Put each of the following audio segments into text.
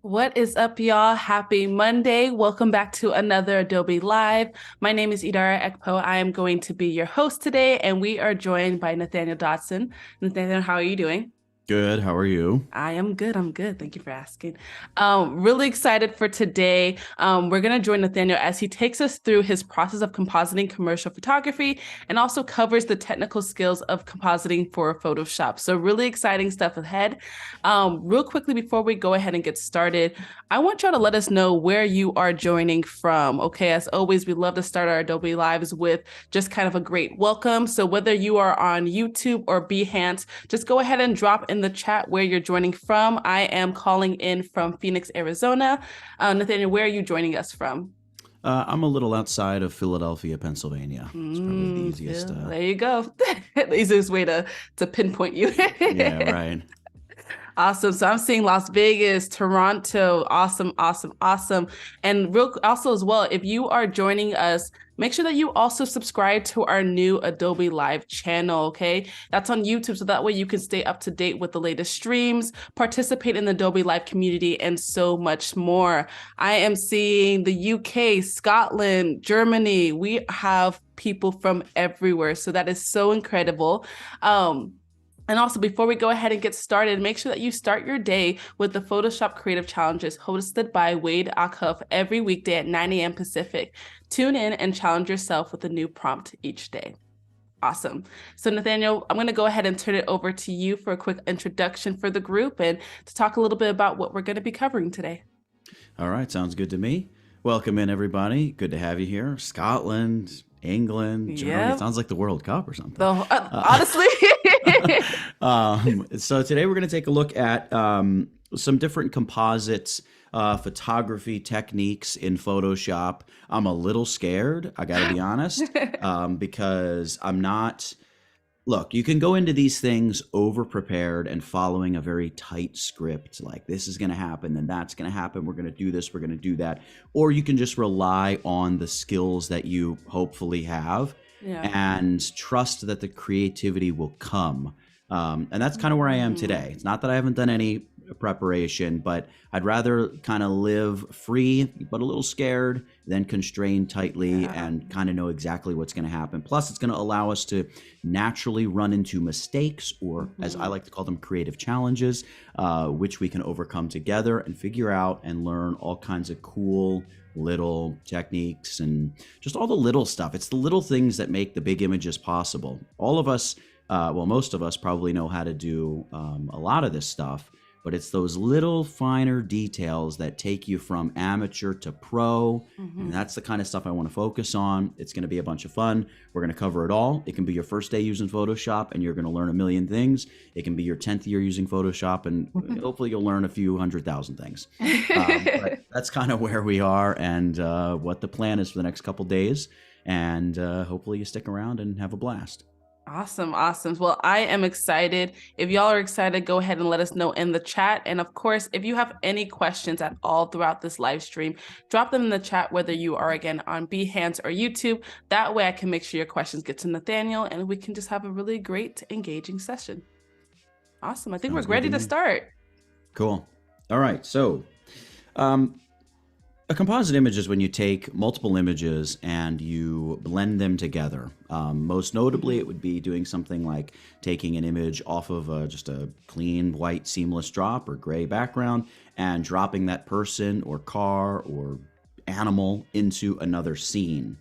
What is up, y'all? Happy Monday. Welcome back to another Adobe Live. My name is Idara Ekpo. I am going to be your host today, and we are joined by Nathaniel Dodson. Nathaniel, how are you doing? Good. How are you? I am good. I'm good. Thank you for asking. Really excited for today. We're going to join Nathaniel as he takes us through his process of compositing commercial photography and also covers the technical skills of compositing for Photoshop. So, really exciting stuff ahead. Real quickly, before we go ahead and get started, I want y'all to let us know where you are joining from. Okay, as always, we love to start our Adobe Lives with just kind of a great welcome. So, whether you are on YouTube or Behance, just go ahead and drop in the chat where you're joining from. I am calling in from Phoenix, Arizona. Nathaniel, where are you joining us from? I'm a little outside of Philadelphia, Pennsylvania. It's probably the easiest. Phil, there you go. The easiest way to pinpoint you. Yeah, right. Awesome. So I'm seeing Las Vegas, Toronto. Awesome, awesome, awesome. And real also as well, if you are joining us, make sure that you also subscribe to our new Adobe Live channel, okay? That's on YouTube, so that way you can stay up to date with the latest streams, participate in the Adobe Live community, and so much more. I am seeing the UK, Scotland, Germany. We have people from everywhere, so that is so incredible. And also, before we go ahead and get started, make sure that you start your day with the Photoshop Creative Challenges hosted by Wade Akhuff every weekday at 9 a.m. Pacific. Tune in and challenge yourself with a new prompt each day. Awesome. So, Nathaniel, I'm going to go ahead and turn it over to you for a quick introduction for the group and to talk a little bit about what we're going to be covering today. All right. Sounds good to me. Welcome in, everybody. Good to have you here. Scotland, England, Germany. It sounds like the World Cup or something. Honestly. So today we're going to take a look at some different composites photography techniques in Photoshop. I'm a little scared, I got to be honest, because I'm not. Look, you can go into these things over prepared and following a very tight script, like this is going to happen, then that's going to happen. We're going to do this, we're going to do that. Or you can just rely on the skills that you hopefully have and trust that the creativity will come. And that's kind of where I am today. It's not that I haven't done any preparation, but I'd rather kind of live free, but a little scared, than constrained tightly and kind of know exactly what's going to happen. Plus, it's going to allow us to naturally run into mistakes, or as I like to call them, creative challenges, which we can overcome together and figure out and learn all kinds of cool little techniques and just all the little stuff. It's the little things that make the big images possible. All of us, well, most of us probably know how to do a lot of this stuff, but it's those little finer details that take you from amateur to pro. And that's the kind of stuff I want to focus on. It's going to be a bunch of fun. We're going to cover it all. It can be your first day using Photoshop and you're going to learn a million things. It can be your 10th year using Photoshop and hopefully you'll learn a few 100,000 things. But that's kind of where we are and what the plan is for the next couple days. And hopefully you stick around and have a blast. Awesome. Awesome. Well, I am excited. If y'all are excited, go ahead and let us know in the chat. And of course, if you have any questions at all throughout this live stream, drop them in the chat, whether you are again on Behance or YouTube. That way I can make sure your questions get to Nathaniel and we can just have a really great, engaging session. Awesome. I think we're ready to start. Cool. All right. So, a composite image is when you take multiple images and you blend them together. Most notably, it would be doing something like taking an image off of just a clean, white, seamless drop or gray background and dropping that person or car or animal into another scene.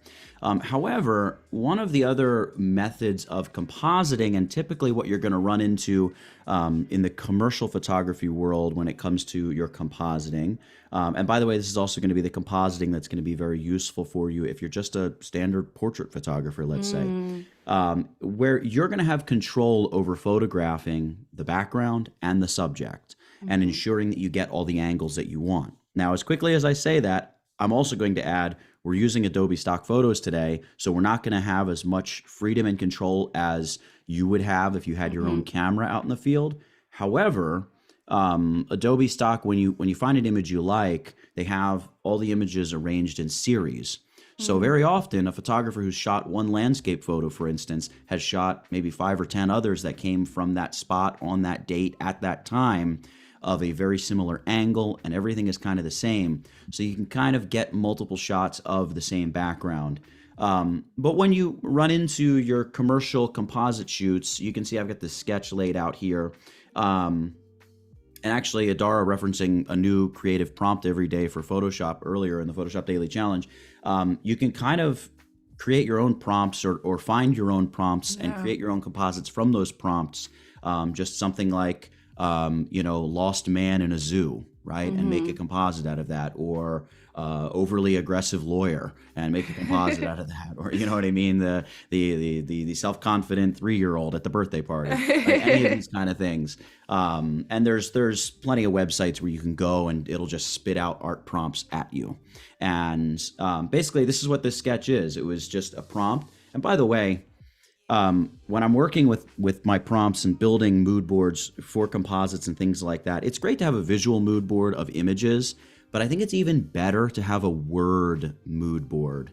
However, one of the other methods of compositing, and typically what you're going to run into in the commercial photography world when it comes to your compositing, and by the way, this is also going to be the compositing that's going to be very useful for you if you're just a standard portrait photographer, let's say, where you're going to have control over photographing the background and the subject and ensuring that you get all the angles that you want. Now, as quickly as I say that, I'm also going to add, we're using Adobe Stock Photos today, so we're not going to have as much freedom and control as you would have if you had your own camera out in the field. However, Adobe Stock, when you find an image you like, they have all the images arranged in series. So very often, a photographer who's shot one landscape photo, for instance, has shot maybe 5 or 10 others that came from that spot on that date at that time. of a very similar angle, and everything is kind of the same. So you can kind of get multiple shots of the same background. But when you run into your commercial composite shoots, you can see I've got this sketch laid out here. And actually, Adara referencing a new creative prompt every day for Photoshop earlier in the Photoshop Daily Challenge. You can kind of create your own prompts or find your own prompts and create your own composites from those prompts. Just something like, lost man in a zoo, right? And make a composite out of that, or overly aggressive lawyer and make a composite out of that, or you know what I mean, the self-confident 3-year-old at the birthday party, like any of these kind of things. And there's plenty of websites where you can go and it'll just spit out art prompts at you. And basically, this is what this sketch is. It was just a prompt. And by the way, when I'm working with my prompts and building mood boards for composites and things like that, it's great to have a visual mood board of images, but I think it's even better to have a word mood board,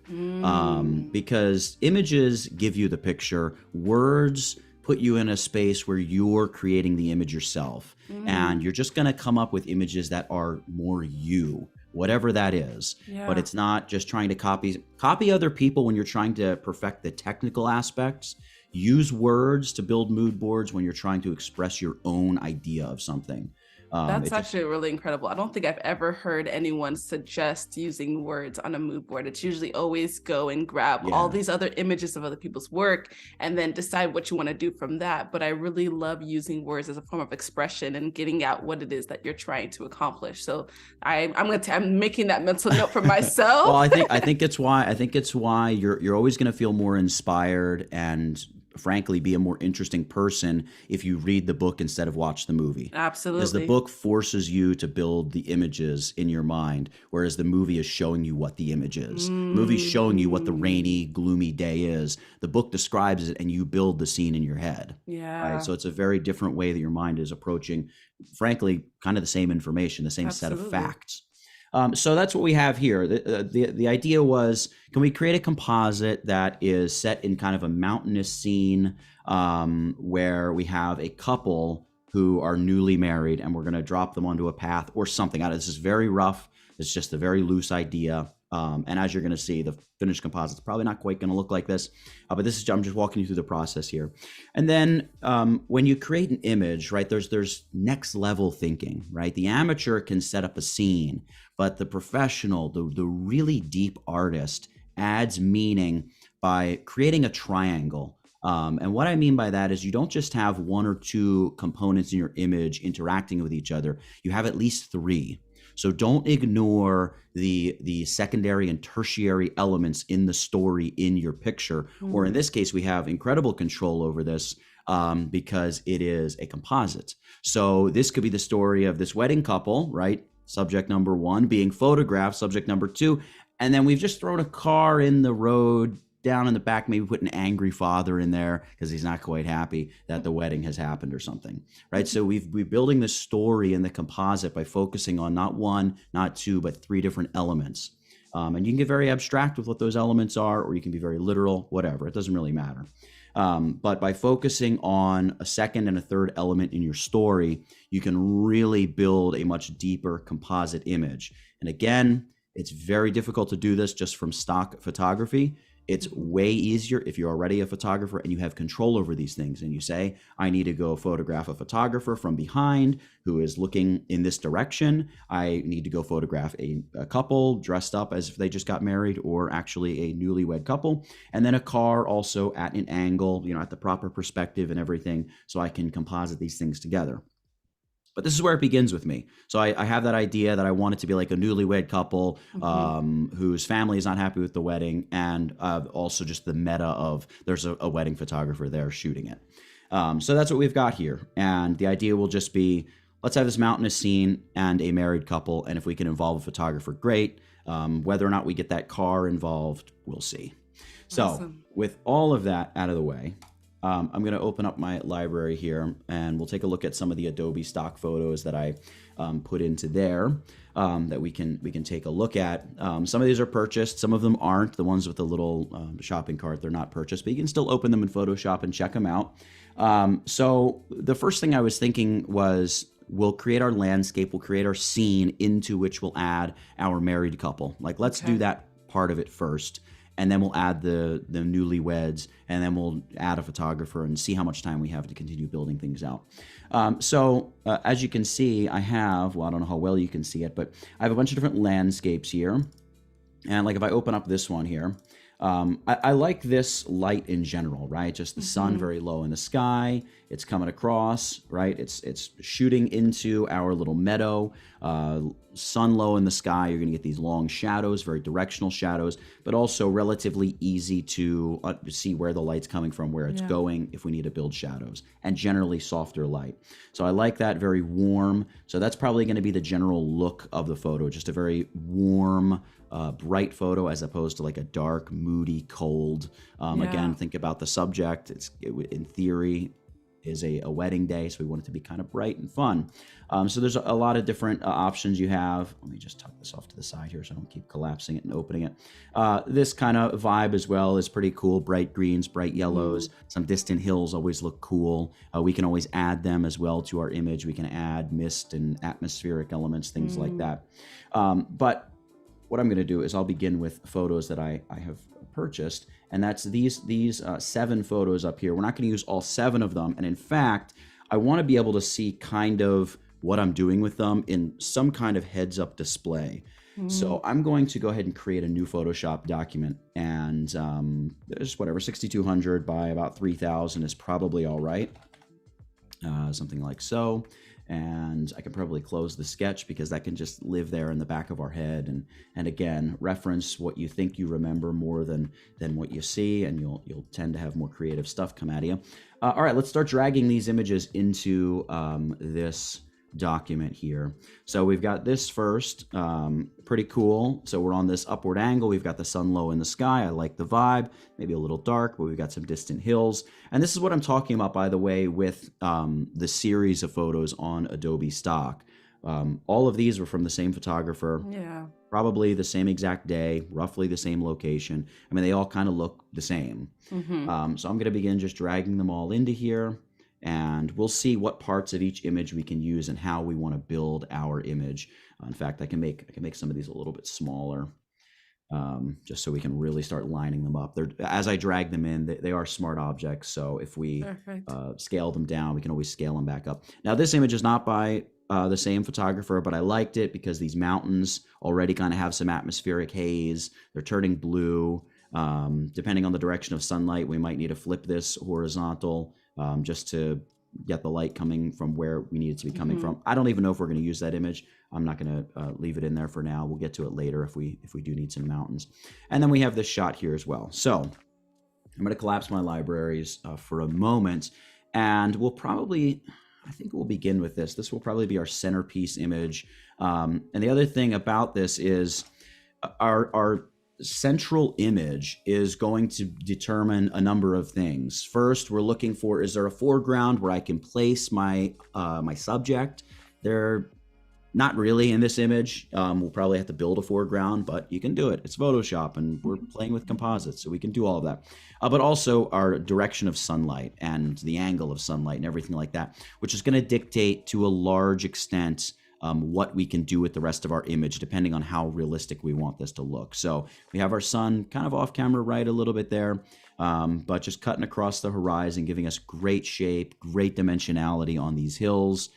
because images give you the picture. Words put you in a space where you're creating the image yourself, and you're just going to come up with images that are more you, whatever that is. But it's not just trying to copy other people when you're trying to perfect the technical aspects. Use words to build mood boards when you're trying to express your own idea of something. That's actually really incredible. I don't think I've ever heard anyone suggest using words on a mood board. It's usually always go and grab all these other images of other people's work and then decide what you want to do from that. But I really love using words as a form of expression and getting out what it is that you're trying to accomplish. So I'm making that mental note for myself. Well, I think it's why you're always going to feel more inspired and frankly be a more interesting person if you read the book instead of watch the movie. Absolutely. Because the book forces you to build the images in your mind, whereas the movie is showing you what the image is. The movie's showing you what the rainy, gloomy day is. The book describes it and you build the scene in your head. Right? So it's a very different way that your mind is approaching, frankly, kind of the same information, the same set of facts. So that's what we have here. The idea was, can we create a composite that is set in kind of a mountainous scene where we have a couple who are newly married, and we're going to drop them onto a path or something. This is very rough. It's just a very loose idea. And as you're going to see, the finished composite's probably not quite going to look like this, but I'm just walking you through the process here. And then when you create an image, right, there's next level thinking, right? The amateur can set up a scene, but the professional, the really deep artist adds meaning by creating a triangle. And what I mean by that is you don't just have one or two components in your image interacting with each other. You have at least three. So don't ignore the secondary and tertiary elements in the story in your picture. Or in this case, we have incredible control over this because it is a composite. So this could be the story of this wedding couple, right? Subject number one being photographed, subject number two. And then we've just thrown a car in the road down in the back, maybe put an angry father in there because he's not quite happy that the wedding has happened or something, right? So we're building the story in the composite by focusing on not one, not two, but three different elements. And you can get very abstract with what those elements are, or you can be very literal, whatever. It doesn't really matter. But by focusing on a second and a third element in your story, you can really build a much deeper composite image. And again, it's very difficult to do this just from stock photography. It's way easier if you're already a photographer and you have control over these things and you say, I need to go photograph a photographer from behind who is looking in this direction. I need to go photograph a couple dressed up as if they just got married, or actually a newlywed couple. And then a car also at an angle, at the proper perspective and everything, so I can composite these things together. But this is where it begins with me. So I have that idea that I want it to be like a newlywed couple whose family is not happy with the wedding, and also just the meta of there's a wedding photographer there shooting it. So that's what we've got here. And the idea will just be, let's have this mountainous scene and a married couple. And if we can involve a photographer, great. Whether or not we get that car involved, we'll see. So with all of that out of the way, I'm going to open up my library here, and we'll take a look at some of the Adobe Stock photos that I put into there that we can take a look at. Some of these are purchased, some of them aren't. The ones with the little shopping cart, they're not purchased, but you can still open them in Photoshop and check them out. So the first thing I was thinking was, we'll create our landscape, we'll create our scene into which we'll add our married couple. Like, let's do that part of it first, and then we'll add the newlyweds, and then we'll add a photographer and see how much time we have to continue building things out. As you can see, I have, well, I don't know how well you can see it, but I have a bunch of different landscapes here. And like if I open up this one here, I like this light in general, right? Just the sun very low in the sky. It's coming across, right? It's shooting into our little meadow. Sun low in the sky. You're going to get these long shadows, very directional shadows, but also relatively easy to see where the light's coming from, where it's going if we need to build shadows, and generally softer light. So I like that, very warm. So that's probably going to be the general look of the photo, just a very warm, bright photo as opposed to like a dark, moody, cold. Again, think about the subject. In theory, is a wedding day, so we want it to be kind of bright and fun. So there's a lot of different options you have. Let me just tuck this off to the side here so I don't keep collapsing it and opening it. This kind of vibe as well is pretty cool. Bright greens, bright yellows, some distant hills always look cool. We can always add them as well to our image. We can add mist and atmospheric elements, things like that. But what I'm going to do is I'll begin with photos that I have purchased, and that's these 7 photos up here. We're not going to use all 7 of them, and in fact, I want to be able to see kind of what I'm doing with them in some kind of heads-up display. So I'm going to go ahead and create a new Photoshop document, and there's whatever, 6200 by about 3000 is probably all right, something like so. And I can probably close the sketch because that can just live there in the back of our head. And again, reference what you think you remember more than what you see, and you'll tend to have more creative stuff come out of you. All right, let's start dragging these images into this document here. So we've got this first, pretty cool. So we're on this upward angle. We've got the sun low in the sky. I like the vibe, maybe a little dark, but we've got some distant hills. And this is what I'm talking about, by the way, with the series of photos on Adobe Stock. All of these were from the same photographer. Probably the same exact day, roughly the same location. I mean, they all kind of look the same. So I'm going to begin just dragging them all into here. And we'll see what parts of each image we can use and how we want to build our image. In fact, I can make some of these a little bit smaller, just so we can really start lining them up. As I drag them in, they are smart objects. So if we scale them down, we can always scale them back up. Now, this image is not by the same photographer, but I liked it because these mountains already kind of have some atmospheric haze. They're turning blue. Depending on the direction of sunlight, we might need to flip this horizontal, just to get the light coming from where we need it to be coming from. I don't even know if we're going to use that image. I'm not going to leave it in there for now. We'll get to it later if we do need some mountains. And then we have this shot here as well. So I'm going to collapse my libraries for a moment, and I think we'll begin with this. This will probably be our centerpiece image. And the other thing about this is our central image is going to determine a number of things. First, we're looking for, is there a foreground where I can place my my subject? They're not really in this image. We'll probably have to build a foreground, but you can do it. It's Photoshop, and we're playing with composites, so we can do all of that. But also our direction of sunlight and the angle of sunlight and everything like that, which is going to dictate to a large extent what we can do with the rest of our image, depending on how realistic we want this to look. So we have our sun kind of off camera right a little bit there, but just cutting across the horizon, giving us great shape, great dimensionality on these hills,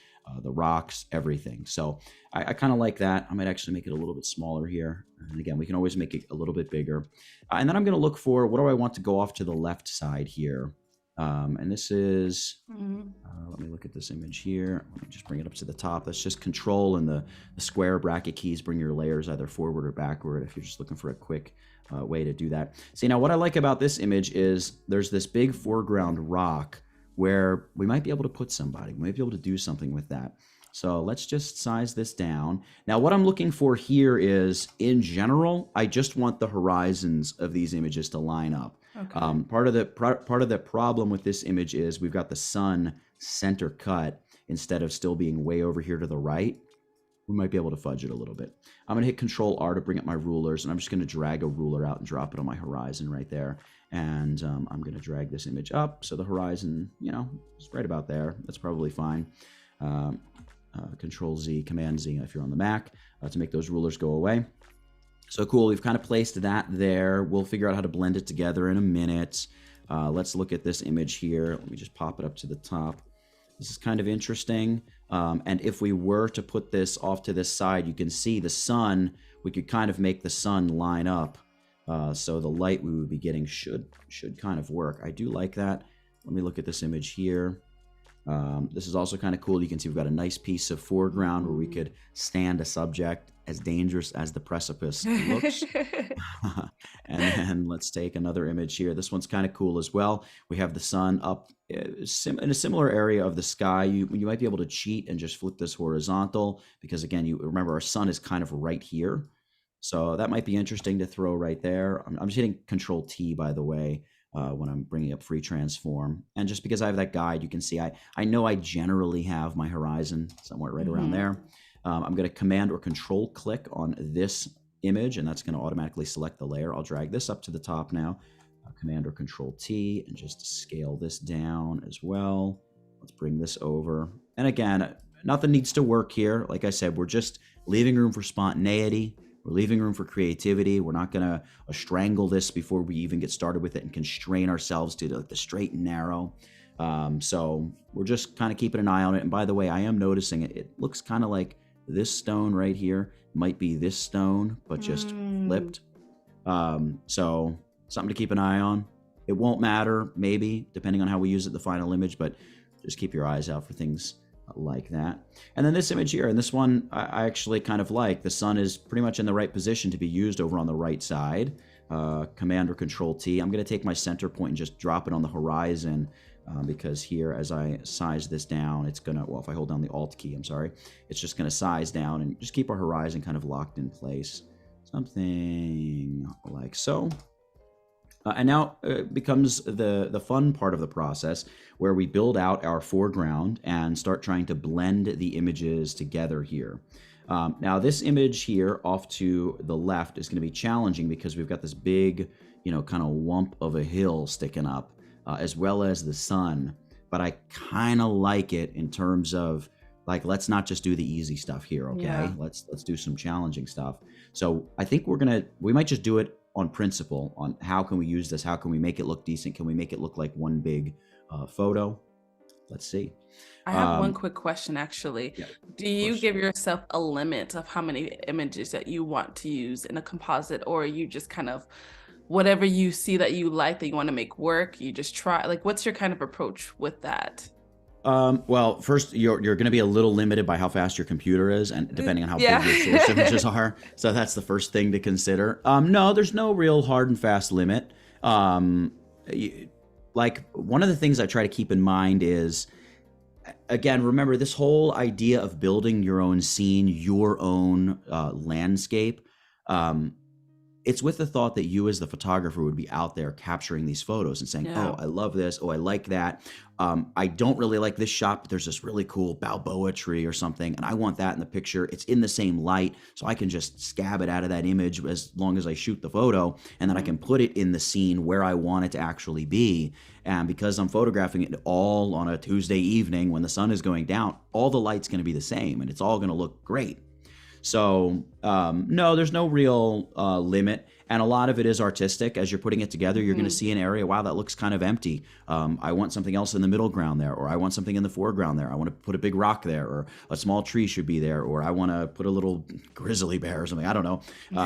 the rocks, everything. So I kind of like that. I might actually make it a little bit smaller here. And again, we can always make it a little bit bigger. And then I'm going to look for, what do I want to go off to the left side here? And this is, let me look at this image here. Let me just bring it up to the top. That's just Control and the square bracket keys bring your layers either forward or backward if you're just looking for a quick way to do that. See, now what I like about this image is there's this big foreground rock where we might be able to put somebody. We might be able to do something with that. So let's just size this down. Now, what I'm looking for here is, in general, I just want the horizons of these images to line up. Okay. Part of the problem with this image is we've got the sun center cut instead of still being way over here to the right. We might be able to fudge it a little bit. I'm going to hit Control R to bring up my rulers, and I'm just going to drag a ruler out and drop it on my horizon right there. And I'm going to drag this image up so the horizon, is right about there. That's probably fine. Control Z, Command Z if you're on the Mac to make those rulers go away. So cool, we've kind of placed that there. We'll figure out how to blend it together in a minute. Let's look at this image here. Let me just pop it up to the top. This is kind of interesting. And if we were to put this off to this side, you can see the sun, we could kind of make the sun line up. So the light we would be getting should kind of work. I do like that. Let me look at this image here. This is also kind of cool. You can see we've got a nice piece of foreground where we could stand a subject as dangerous as the precipice looks. And then let's take another image here. This one's kind of cool as well. We have the sun up in a similar area of the sky. You might be able to cheat and just flip this horizontal because, again, you remember our sun is kind of right here. So that might be interesting to throw right there. I'm just hitting Control T, by the way, when I'm bringing up free transform. And just because I have that guide, you can see I know I generally have my horizon somewhere right around there. I'm going to Command or Control click on this image, and that's going to automatically select the layer. I'll drag this up to the top now. Command or Control T, and just scale this down as well. Let's bring this over. And again, nothing needs to work here. Like I said, we're just leaving room for spontaneity. We're leaving room for creativity. We're not going to strangle this before we even get started with it and constrain ourselves to the straight and narrow. So we're just kind of keeping an eye on it. And by the way, I am noticing it looks kind of like this stone right here might be this stone, but just flipped. So something to keep an eye on. It won't matter, maybe, depending on how we use it, the final image, but just keep your eyes out for things like that. And then this image here, and this one I actually kind of like. The sun is pretty much in the right position to be used over on the right side. Command or Control T. I'm going to take my center point and just drop it on the horizon because here, as I size this down, it's going to, well, if I hold down the Alt key, I'm sorry, it's just going to size down and just keep our horizon kind of locked in place. Something like so. And now becomes the fun part of the process where we build out our foreground and start trying to blend the images together here. Now this image here off to the left is going to be challenging because we've got this big, kind of lump of a hill sticking up as well as the sun. But I kind of like it in terms of like, let's not just do the easy stuff here. Okay. Yeah. Let's do some challenging stuff. So I think we might just do it on principle on how can we use this? How can we make it look decent? Can we make it look like one big photo? Let's see. I have one quick question, actually. Yeah, do you give yourself a limit of how many images that you want to use in a composite, or are you just kind of whatever you see that you like, that you want to make work, you just try? Like, what's your kind of approach with that? Well, first, you're going to be a little limited by how fast your computer is, and depending on how big your source images are. So that's the first thing to consider. No, there's no real hard and fast limit. Like, one of the things I try to keep in mind is, again, remember this whole idea of building your own scene, your own landscape. It's with the thought that you as the photographer would be out there capturing these photos and saying, oh, I love this. Oh, I like that. I don't really like this shot, but there's this really cool Balboa tree or something, and I want that in the picture. It's in the same light, so I can just scab it out of that image as long as I shoot the photo, and then I can put it in the scene where I want it to actually be. And because I'm photographing it all on a Tuesday evening when the sun is going down, all the light's going to be the same, and it's all going to look great. So no, there's no real limit. And a lot of it is artistic. As you're putting it together, you're going to see an area, wow, that looks kind of empty. I want something else in the middle ground there, or I want something in the foreground there. I want to put a big rock there, or a small tree should be there, or I want to put a little grizzly bear or something. I don't know.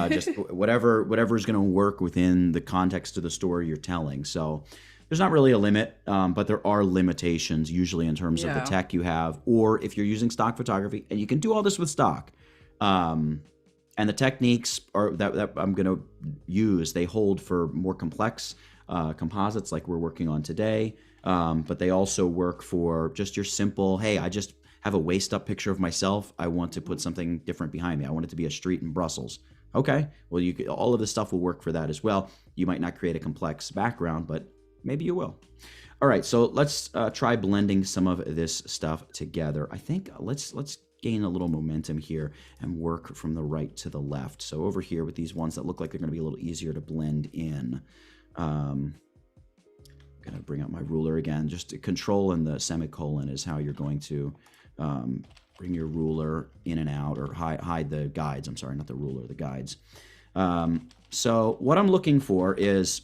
Just whatever is going to work within the context of the story you're telling. So there's not really a limit, but there are limitations usually in terms of the tech you have, or if you're using stock photography, and you can do all this with stock. And the techniques that I'm going to use, they hold for more complex composites like we're working on today, but they also work for just your simple, hey, I just have a waist-up picture of myself. I want to put something different behind me. I want it to be a street in Brussels. Okay, well, all of this stuff will work for that as well. You might not create a complex background, but maybe you will. All right, so let's try blending some of this stuff together. I think let's gain a little momentum here and work from the right to the left. So over here with these ones that look like they're going to be a little easier to blend in. I'm going to bring up my ruler again. Just Control and the semicolon is how you're going to bring your ruler in and out, or hide the guides. I'm sorry, not the ruler, the guides. So what I'm looking for is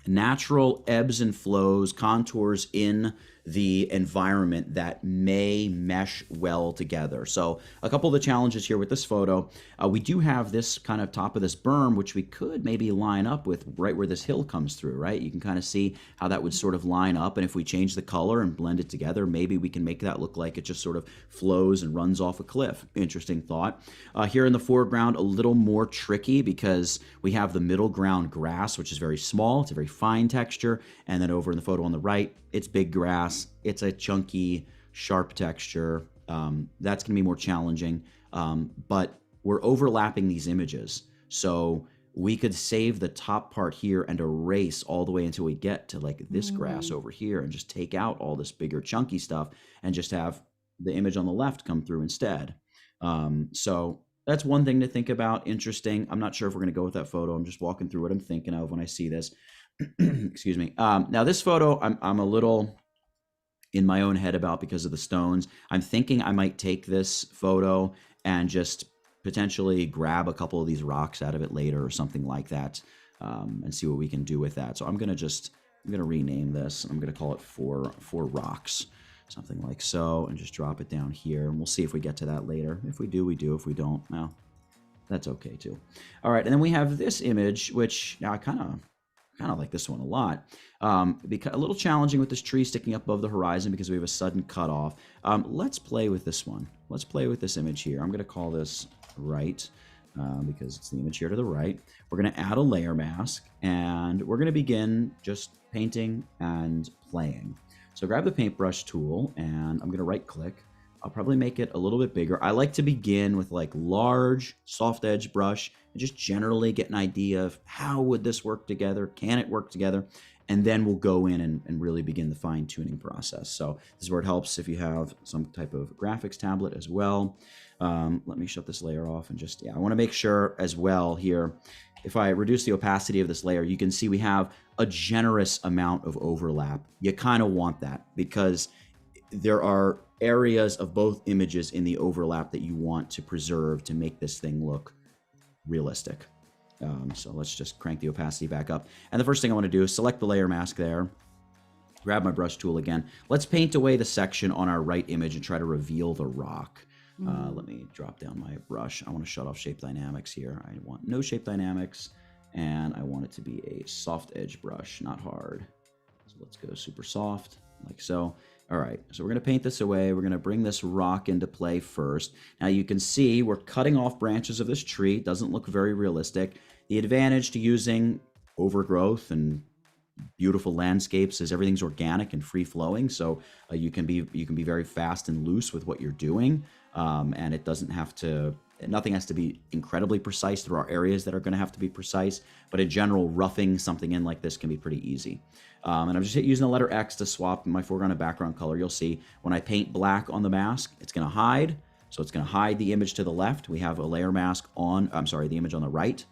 natural ebbs and flows, contours in the environment that may mesh well together. So a couple of the challenges here with this photo, we do have this kind of top of this berm, which we could maybe line up with right where this hill comes through, right? You can kind of see how that would sort of line up. And if we change the color and blend it together, maybe we can make that look like it just sort of flows and runs off a cliff. Interesting thought. Here in the foreground, a little more tricky because we have the middle ground grass, which is very small. It's a very fine texture. And then over in the photo on the right, it's big grass. It's a chunky, sharp texture. That's going to be more challenging. But we're overlapping these images. So we could save the top part here and erase all the way until we get to like this grass over here and just take out all this bigger chunky stuff and just have the image on the left come through instead. So that's one thing to think about. Interesting. I'm not sure if we're going to go with that photo. I'm just walking through what I'm thinking of when I see this. Excuse me. Now this photo, I'm a little in my own head about because of the stones. I'm thinking I might take this photo and just potentially grab a couple of these rocks out of it later or something like that, and see what we can do with that. So I'm gonna rename this. I'm gonna call it four rocks, something like so, and just drop it down here. And we'll see if we get to that later. If we do, we do. If we don't, well, that's okay too. All right, and then we have this image, which I kind of like this one a lot. Because a little challenging with this tree sticking up above the horizon because we have a sudden cutoff. Let's play with this one. Let's play with this image here. I'm going to call this right because it's the image here to the right. We're going to add a layer mask, and we're going to begin just painting and playing. So grab the paintbrush tool, and I'm going to right click. I'll probably make it a little bit bigger. I like to begin with like large soft edge brush and just generally get an idea of how would this work together? Can it work together? And then we'll go in and really begin the fine tuning process. So this is where it helps if you have some type of graphics tablet as well. Let me shut this layer off and just, I want to make sure as well here, if I reduce the opacity of this layer, you can see we have a generous amount of overlap. You kind of want that because there are areas of both images in the overlap that you want to preserve to make this thing look realistic. So let's just crank the opacity back up. And the first thing I want to do is select the layer mask there, grab my brush tool again. Let's paint away the section on our right image and try to reveal the rock. Let me drop down my brush. I want to shut off shape dynamics here. I want no shape dynamics, and I want it to be a soft edge brush, not hard. So let's go super soft, like so. All right, so we're going to paint this away. We're going to bring this rock into play first. Now you can see we're cutting off branches of this tree. It doesn't look very realistic. The advantage to using overgrowth and beautiful landscapes is everything's organic and free flowing. So you can be very fast and loose with what you're doing, and it doesn't have to. Nothing has to be incredibly precise. There are areas that are going to have to be precise, but in general, roughing something in like this can be pretty easy. And I'm just using the letter X to swap my foreground and background color. You'll see when I paint black on the mask, it's going to hide. So it's going to hide the image to the left. We have a layer mask on, the image on the right.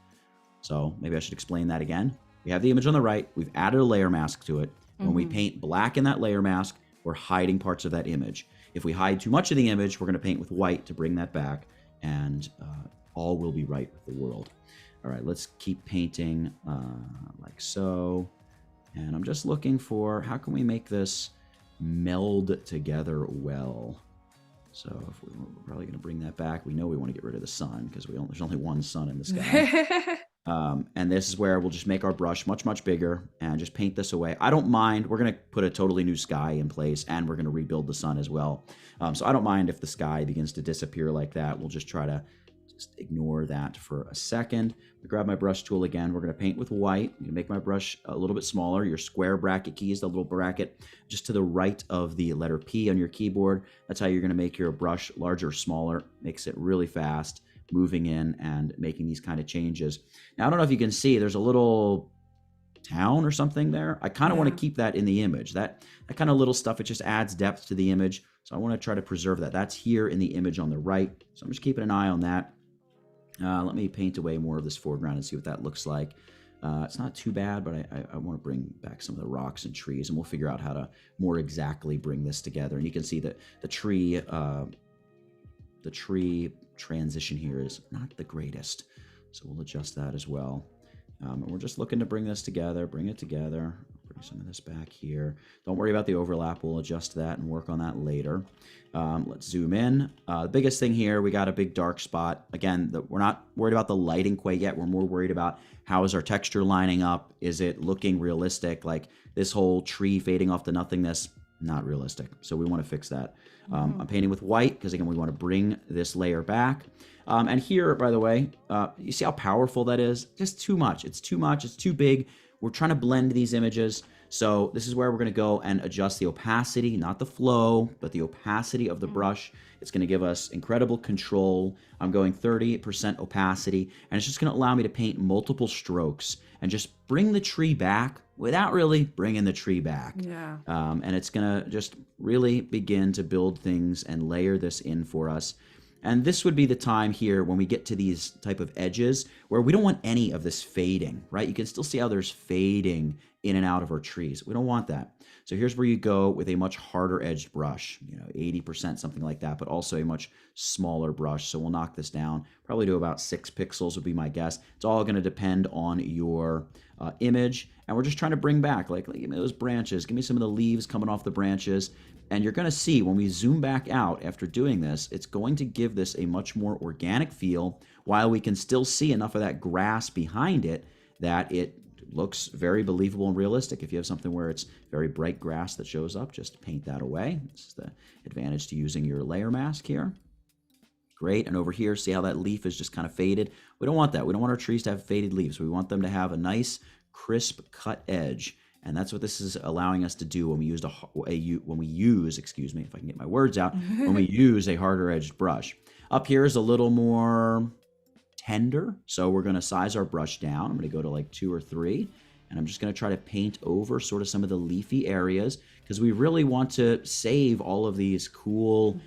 So maybe I should explain that again. We have the image on the right. We've added a layer mask to it. When we paint black in that layer mask, we're hiding parts of that image. If we hide too much of the image, we're going to paint with white to bring that back, and all will be right with the world. All right, let's keep painting like so. And I'm just looking for how can we make this meld together well. So if we're probably going to bring that back. We know we want to get rid of the sun because there's only one sun in the sky. And this is where we'll just make our brush much, much bigger and just paint this away. I don't mind. We're going to put a totally new sky in place, and we're going to rebuild the sun as well. So I don't mind if the sky begins to disappear like that. We'll just try to just ignore that for a second. I grab my brush tool again. We're going to paint with white. I'm going to make my brush a little bit smaller. Your square bracket key is the little bracket just to the right of the letter P on your keyboard. That's how you're going to make your brush larger or smaller. Makes it really fast, moving in and making these kind of changes. Now, I don't know if you can see, there's a little town or something there. I kind of want to keep that in the image. That kind of little stuff, it just adds depth to the image. So I want to try to preserve that. That's here in the image on the right. So I'm just keeping an eye on that. Let me paint away more of this foreground and see what that looks like. It's not too bad, but I want to bring back some of the rocks and trees, and we'll figure out how to more exactly bring this together. And you can see that the tree the tree transition here is not the greatest. So we'll adjust that as well. And we're just looking to bring this together, bring it together. Bring some of this back here. Don't worry about the overlap. We'll adjust that and work on that later. Let's zoom in. The biggest thing here, we got a big dark spot. Again, we're not worried about the lighting quite yet. We're more worried about how is our texture lining up? Is it looking realistic? Like this whole tree fading off to nothingness, not realistic. So we want to fix that. I'm painting with white because, again, we want to bring this layer back. And here, by the way, you see how powerful that is? Just too much. It's too much. It's too big. We're trying to blend these images. So this is where we're going to go and adjust the opacity, not the flow, but the opacity of the brush. It's going to give us incredible control. I'm going 30% opacity, and it's just going to allow me to paint multiple strokes and just bring the tree back without really bringing the tree back. Yeah. And it's going to just really begin to build things and layer this in for us. And this would be the time here when we get to these type of edges where we don't want any of this fading, right? You can still see how there's fading in and out of our trees. We don't want that. So here's where you go with a much harder edged brush, 80%, something like that, but also a much smaller brush. So we'll knock this down probably to about 6 pixels would be my guess. It's all going to depend on your image. And we're just trying to bring back, like, give me those branches, give me some of the leaves coming off the branches. And you're going to see when we zoom back out after doing this, it's going to give this a much more organic feel while we can still see enough of that grass behind it that it looks very believable and realistic. If you have something where it's very bright grass that shows up, just paint that away. This is the advantage to using your layer mask here. Great. And over here, see how that leaf is just kind of faded? We don't want that. We don't want our trees to have faded leaves. We want them to have a nice, crisp cut edge. And that's what this is allowing us to do when we use, excuse me, if I can get my words out, when we use a harder edged brush. Up here is a little more tender. So we're going to size our brush down. I'm going to go to like 2 or 3. And I'm just going to try to paint over sort of some of the leafy areas because we really want to save all of these cool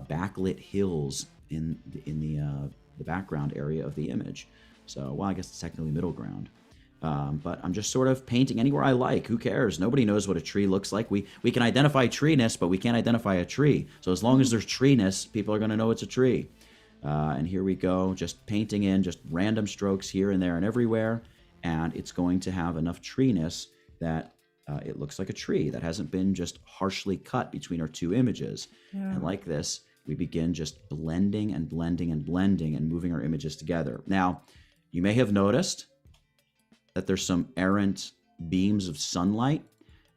backlit hills in the background area of the image. So, well, I guess it's technically middle ground. But I'm just sort of painting anywhere I like. Who cares? Nobody knows what a tree looks like. We can identify treeness, but we can't identify a tree. So as long as there's treeness, people are going to know it's a tree. And here we go, just painting in just random strokes here and there and everywhere. And it's going to have enough treeness that it looks like a tree that hasn't been just harshly cut between our 2 images. Yeah. And like this, we begin just blending and blending and blending and moving our images together. Now, you may have noticed that there's some errant beams of sunlight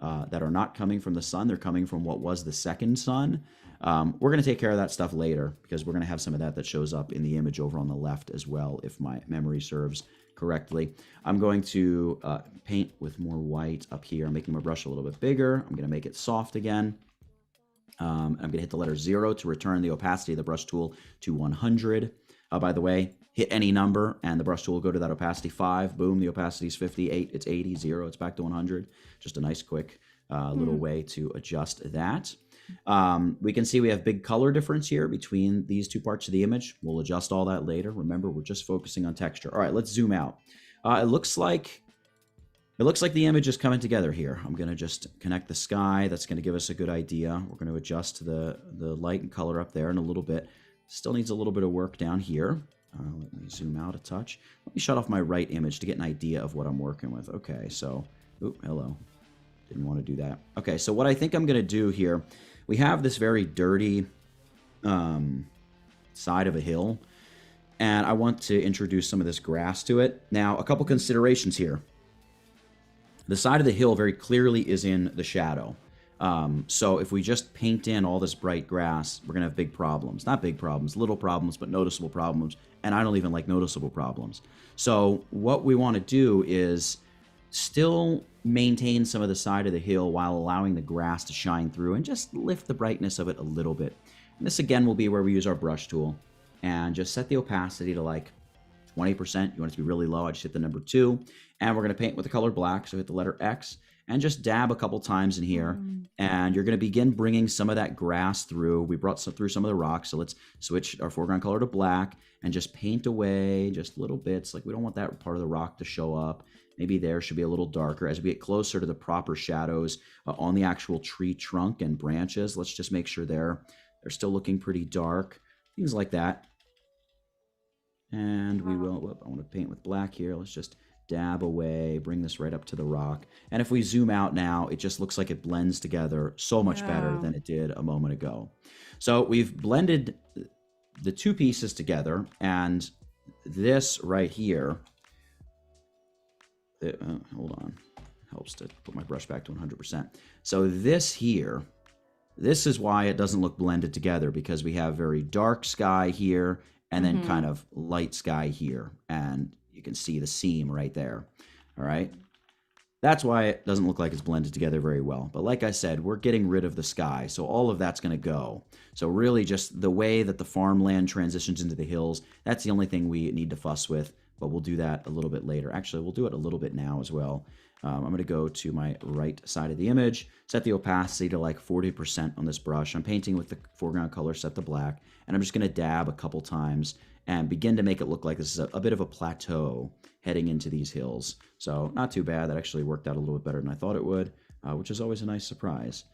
that are not coming from the sun. They're coming from what was the second sun. We're going to take care of that stuff later because we're going to have some of that shows up in the image over on the left as well, if my memory serves correctly. I'm going to paint with more white up here. I'm making my brush a little bit bigger. I'm going to make it soft again. I'm going to hit the letter 0 to return the opacity of the brush tool to 100. By the way, hit any number and the brush tool will go to that opacity. 5, boom, the opacity is 58, it's 80, 0, it's back to 100. Just a nice quick little way to adjust that. We can see we have big color difference here between these 2 parts of the image. We'll adjust all that later. Remember, we're just focusing on texture. All right, let's zoom out. It looks like the image is coming together here. I'm going to just connect the sky. That's going to give us a good idea. We're going to adjust the light and color up there in a little bit. Still needs a little bit of work down here. Let me zoom out a touch. Let me shut off my right image to get an idea of what I'm working with. Okay, so, hello. Didn't want to do that. Okay, so what I think I'm going to do here, we have this very dirty side of a hill, and I want to introduce some of this grass to it. Now, a couple considerations here. The side of the hill very clearly is in the shadow. So if we just paint in all this bright grass, we're going to have big problems. Not big problems, little problems, but noticeable problems. And I don't even like noticeable problems. So what we want to do is still maintain some of the side of the hill while allowing the grass to shine through and just lift the brightness of it a little bit. And this again will be where we use our brush tool and just set the opacity to like 20%. You want it to be really low. I just hit the number 2. And we're going to paint with the color black. So hit the letter X. And just dab a couple times in here, and you're going to begin bringing some of that grass through. We brought through some of the rocks, so let's switch our foreground color to black and just paint away just little bits. Like we don't want that part of the rock to show up. Maybe there should be a little darker. As we get closer to the proper shadows on the actual tree trunk and branches, let's just make sure they're still looking pretty dark. things like that. And we will, whoop, I want to paint with black here. Let's just dab away, bring this right up to the rock. And if we zoom out now, it just looks like it blends together so much better than it did a moment ago. So we've blended the two pieces together, and this right here, hold on, helps to put my brush back to 100%. So this here, this is why it doesn't look blended together, because we have very dark sky here and then kind of light sky here, and you can see the seam right there. All right, that's why it doesn't look like it's blended together very well. But like I said, we're getting rid of the sky, so all of that's going to go. So really just the way that the farmland transitions into the hills, that's the only thing we need to fuss with, but we'll do that a little bit later. Actually, we'll do it a little bit now as well. I'm going to go to my right side of the image, set the opacity to like 40% on this brush. I'm painting with the foreground color set to black, and I'm just going to dab a couple times and begin to make it look like this is a bit of a plateau heading into these hills. So not too bad. That actually worked out a little bit better than I thought it would, which is always a nice surprise.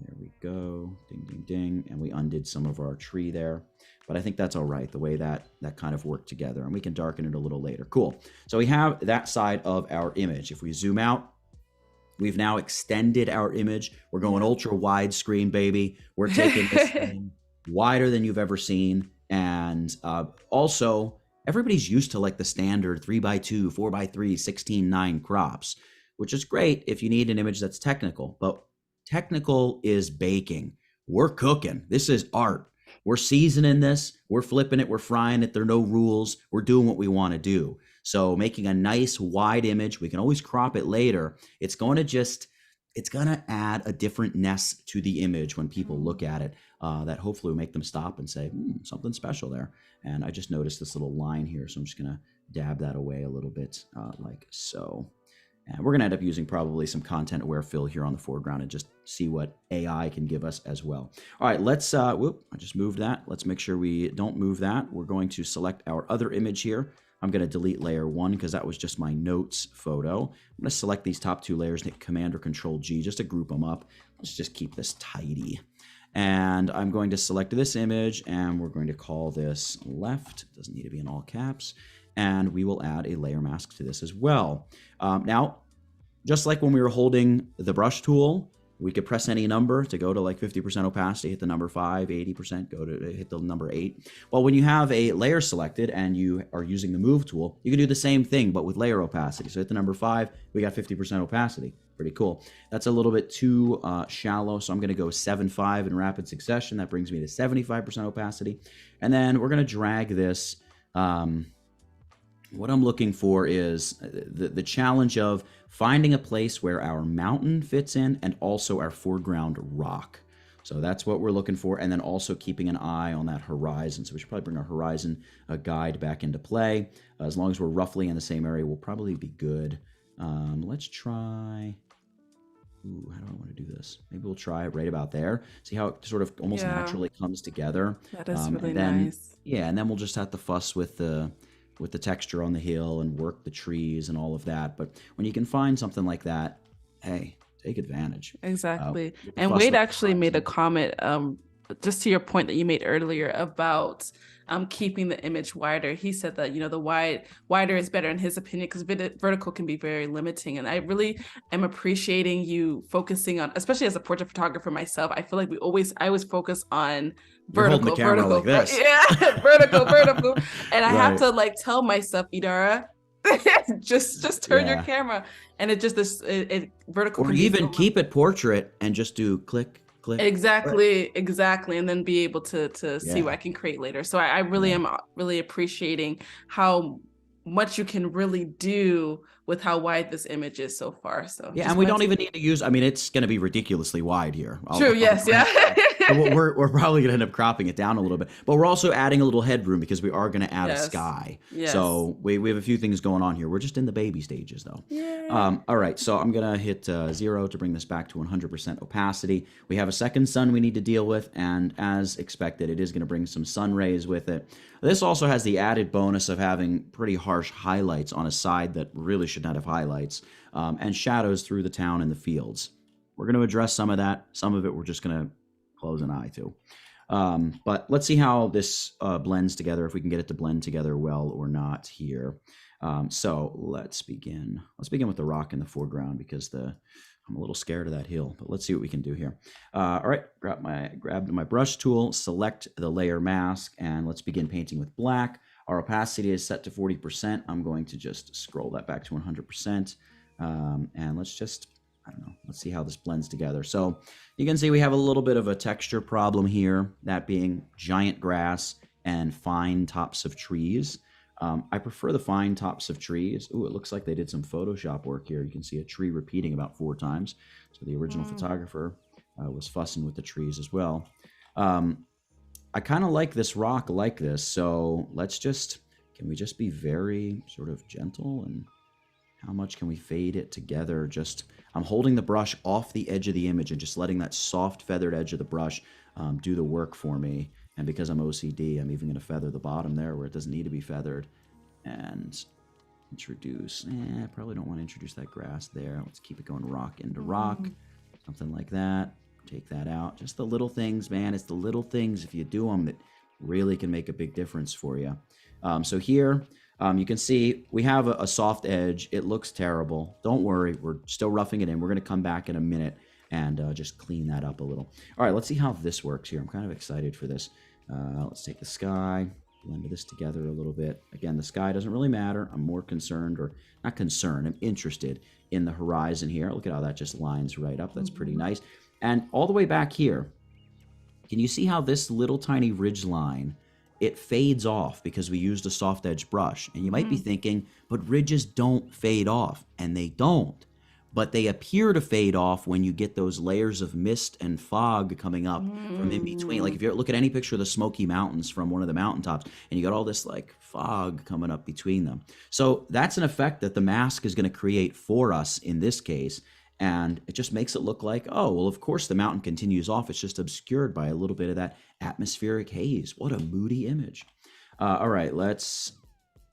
There we go. Ding, ding, ding. And we undid some of our tree there. But I think that's all right, the way that kind of worked together. And we can darken it a little later. Cool. So we have that side of our image. If we zoom out, we've now extended our image. We're going ultra wide screen, baby. We're taking this thing wider than you've ever seen. And also, everybody's used to like the standard 3x2, 4x3, 16:9 crops, which is great if you need an image that's technical. But technical is baking. We're cooking. This is art. We're seasoning this. We're flipping it. We're frying it. There are no rules. We're doing what we want to do. So making a nice wide image, we can always crop it later. It's going to add a differentness to the image when people look at it, that hopefully will make them stop and say, something special there. And I just noticed this little line here, so I'm just going to dab that away a little bit like so. And we're going to end up using probably some content-aware fill here on the foreground and just see what AI can give us as well. All right, let's, whoop, I just moved that. Let's make sure we don't move that. We're going to select our other image here. I'm going to delete layer 1 because that was just my notes photo. I'm going to select these top 2 layers and hit Command or Control G just to group them up. Let's just keep this tidy. And I'm going to select this image, and we're going to call this left. Doesn't need to be in all caps. And we will add a layer mask to this as well. Now, just like when we were holding the brush tool, we could press any number to go to like 50% opacity, hit the number 5, 80%, go to hit the number 8. Well, when you have a layer selected and you are using the move tool, you can do the same thing, but with layer opacity. So hit the number 5, we got 50% opacity. Pretty cool. That's a little bit too shallow, so I'm going to go 7.5 in rapid succession. That brings me to 75% opacity. And then we're going to drag this. What I'm looking for is the challenge of finding a place where our mountain fits in and also our foreground rock. So that's what we're looking for. And then also keeping an eye on that horizon. So we should probably bring our horizon guide back into play. As long as we're roughly in the same area, we'll probably be good. Let's try... Ooh, how do I want to do this? Maybe we'll try it right about there. See how it sort of almost naturally comes together. That is really nice. Yeah, and then we'll just have to fuss with the texture on the hill and work the trees and all of that. But when you can find something like that, hey, take advantage. Exactly. And Wade actually made a comment, just to your point that you made earlier about keeping the image wider. He said that, the wider is better in his opinion, because vertical can be very limiting. And I really am appreciating you focusing on, especially as a portrait photographer myself, I feel like I always focus on vertical, like this. Yeah, vertical. And I have to like tell myself, Idara, just turn your camera, and it just it vertical. Or even keep it portrait and just do click. Exactly. And then be able to see what I can create later. So I really am really appreciating how much you can really do with how wide this image is so far. So and we don't even need to use, it's going to be ridiculously wide here. We're probably going to end up cropping it down a little bit, but we're also adding a little headroom because we are going to add a sky. So we have a few things going on here. We're just in the baby stages though. All right, so I'm going to hit 0 to bring this back to 100% opacity. We have a second sun we need to deal with, and as expected, it is going to bring some sun rays with it. This also has the added bonus of having pretty harsh highlights on a side that really should not have highlights, and shadows through the town and the fields. We're going to address some of that. Some of it we're just going to close an eye to. But let's see how this blends together, if we can get it to blend together well or not here. So let's begin. Let's begin with the rock in the foreground because I'm a little scared of that hill, but let's see what we can do here. All right, grab my brush tool, select the layer mask, and let's begin painting with black. Our opacity is set to 40%. I'm going to just scroll that back to 100%. And let's just, I don't know, let's see how this blends together. So you can see we have a little bit of a texture problem here, that being giant grass and fine tops of trees. I prefer the fine tops of trees. Ooh, it looks like they did some Photoshop work here. You can see a tree repeating about 4 times. So the original photographer was fussing with the trees as well. I kind of like this rock like this. So let's just, can we just be very sort of gentle, and how much can we fade it together? Just, I'm holding the brush off the edge of the image and just letting that soft feathered edge of the brush do the work for me. And because I'm OCD, I'm even going to feather the bottom there where it doesn't need to be feathered. And introduce, I probably don't want to introduce that grass there. Let's keep it going rock into rock, something like that. Take that out. Just the little things, man. It's the little things, if you do them, that really can make a big difference for you. So here, you can see we have a soft edge. It looks terrible. Don't worry. We're still roughing it in. We're going to come back in a minute and just clean that up a little. All right, let's see how this works here. I'm kind of excited for this. Let's take the sky, blend this together a little bit. Again, the sky doesn't really matter. I'm more concerned, or not concerned, I'm interested in the horizon here. Look at how that just lines right up. That's pretty nice. And all the way back here, can you see how this little tiny ridge line, it fades off because we used a soft edge brush? And you might be thinking, but ridges don't fade off, and they don't. But they appear to fade off when you get those layers of mist and fog coming up from in between. Like if you look at any picture of the Smoky Mountains from one of the mountaintops, and you got all this like fog coming up between them. So that's an effect that the mask is going to create for us in this case. And it just makes it look like, oh, well, of course the mountain continues off. It's just obscured by a little bit of that atmospheric haze. What a moody image. All right, let's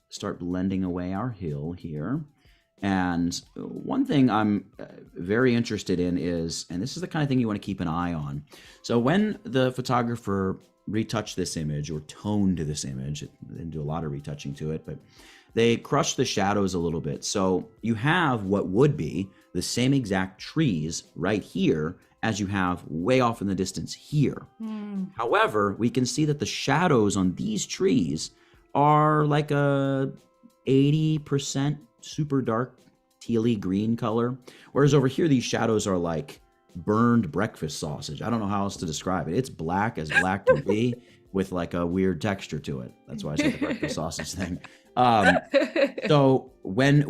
start blending away our hill here. And one thing I'm very interested in is, and this is the kind of thing you want to keep an eye on. So when the photographer retouched this image, or toned this image, they didn't do a lot of retouching to it, but they crushed the shadows a little bit. So you have what would be the same exact trees right here as you have way off in the distance here. However, we can see that the shadows on these trees are like a 80% super dark tealy green color, whereas over here these shadows are like burned breakfast sausage. I don't know how else to describe it. It's black as black can be, with like a weird texture to it. That's why I said the breakfast sausage thing. So when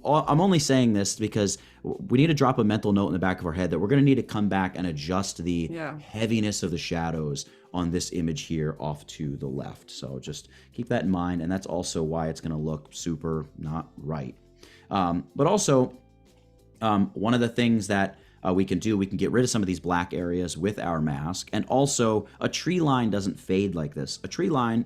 I'm only saying this because we need to drop a mental note in the back of our head that we're going to need to come back and adjust the heaviness of the shadows on this image here off to the left. So just keep that in mind. And that's also why it's going to look super not right. But also, one of the things that we can do, we can get rid of some of these black areas with our mask. And also, a tree line doesn't fade like this. A tree line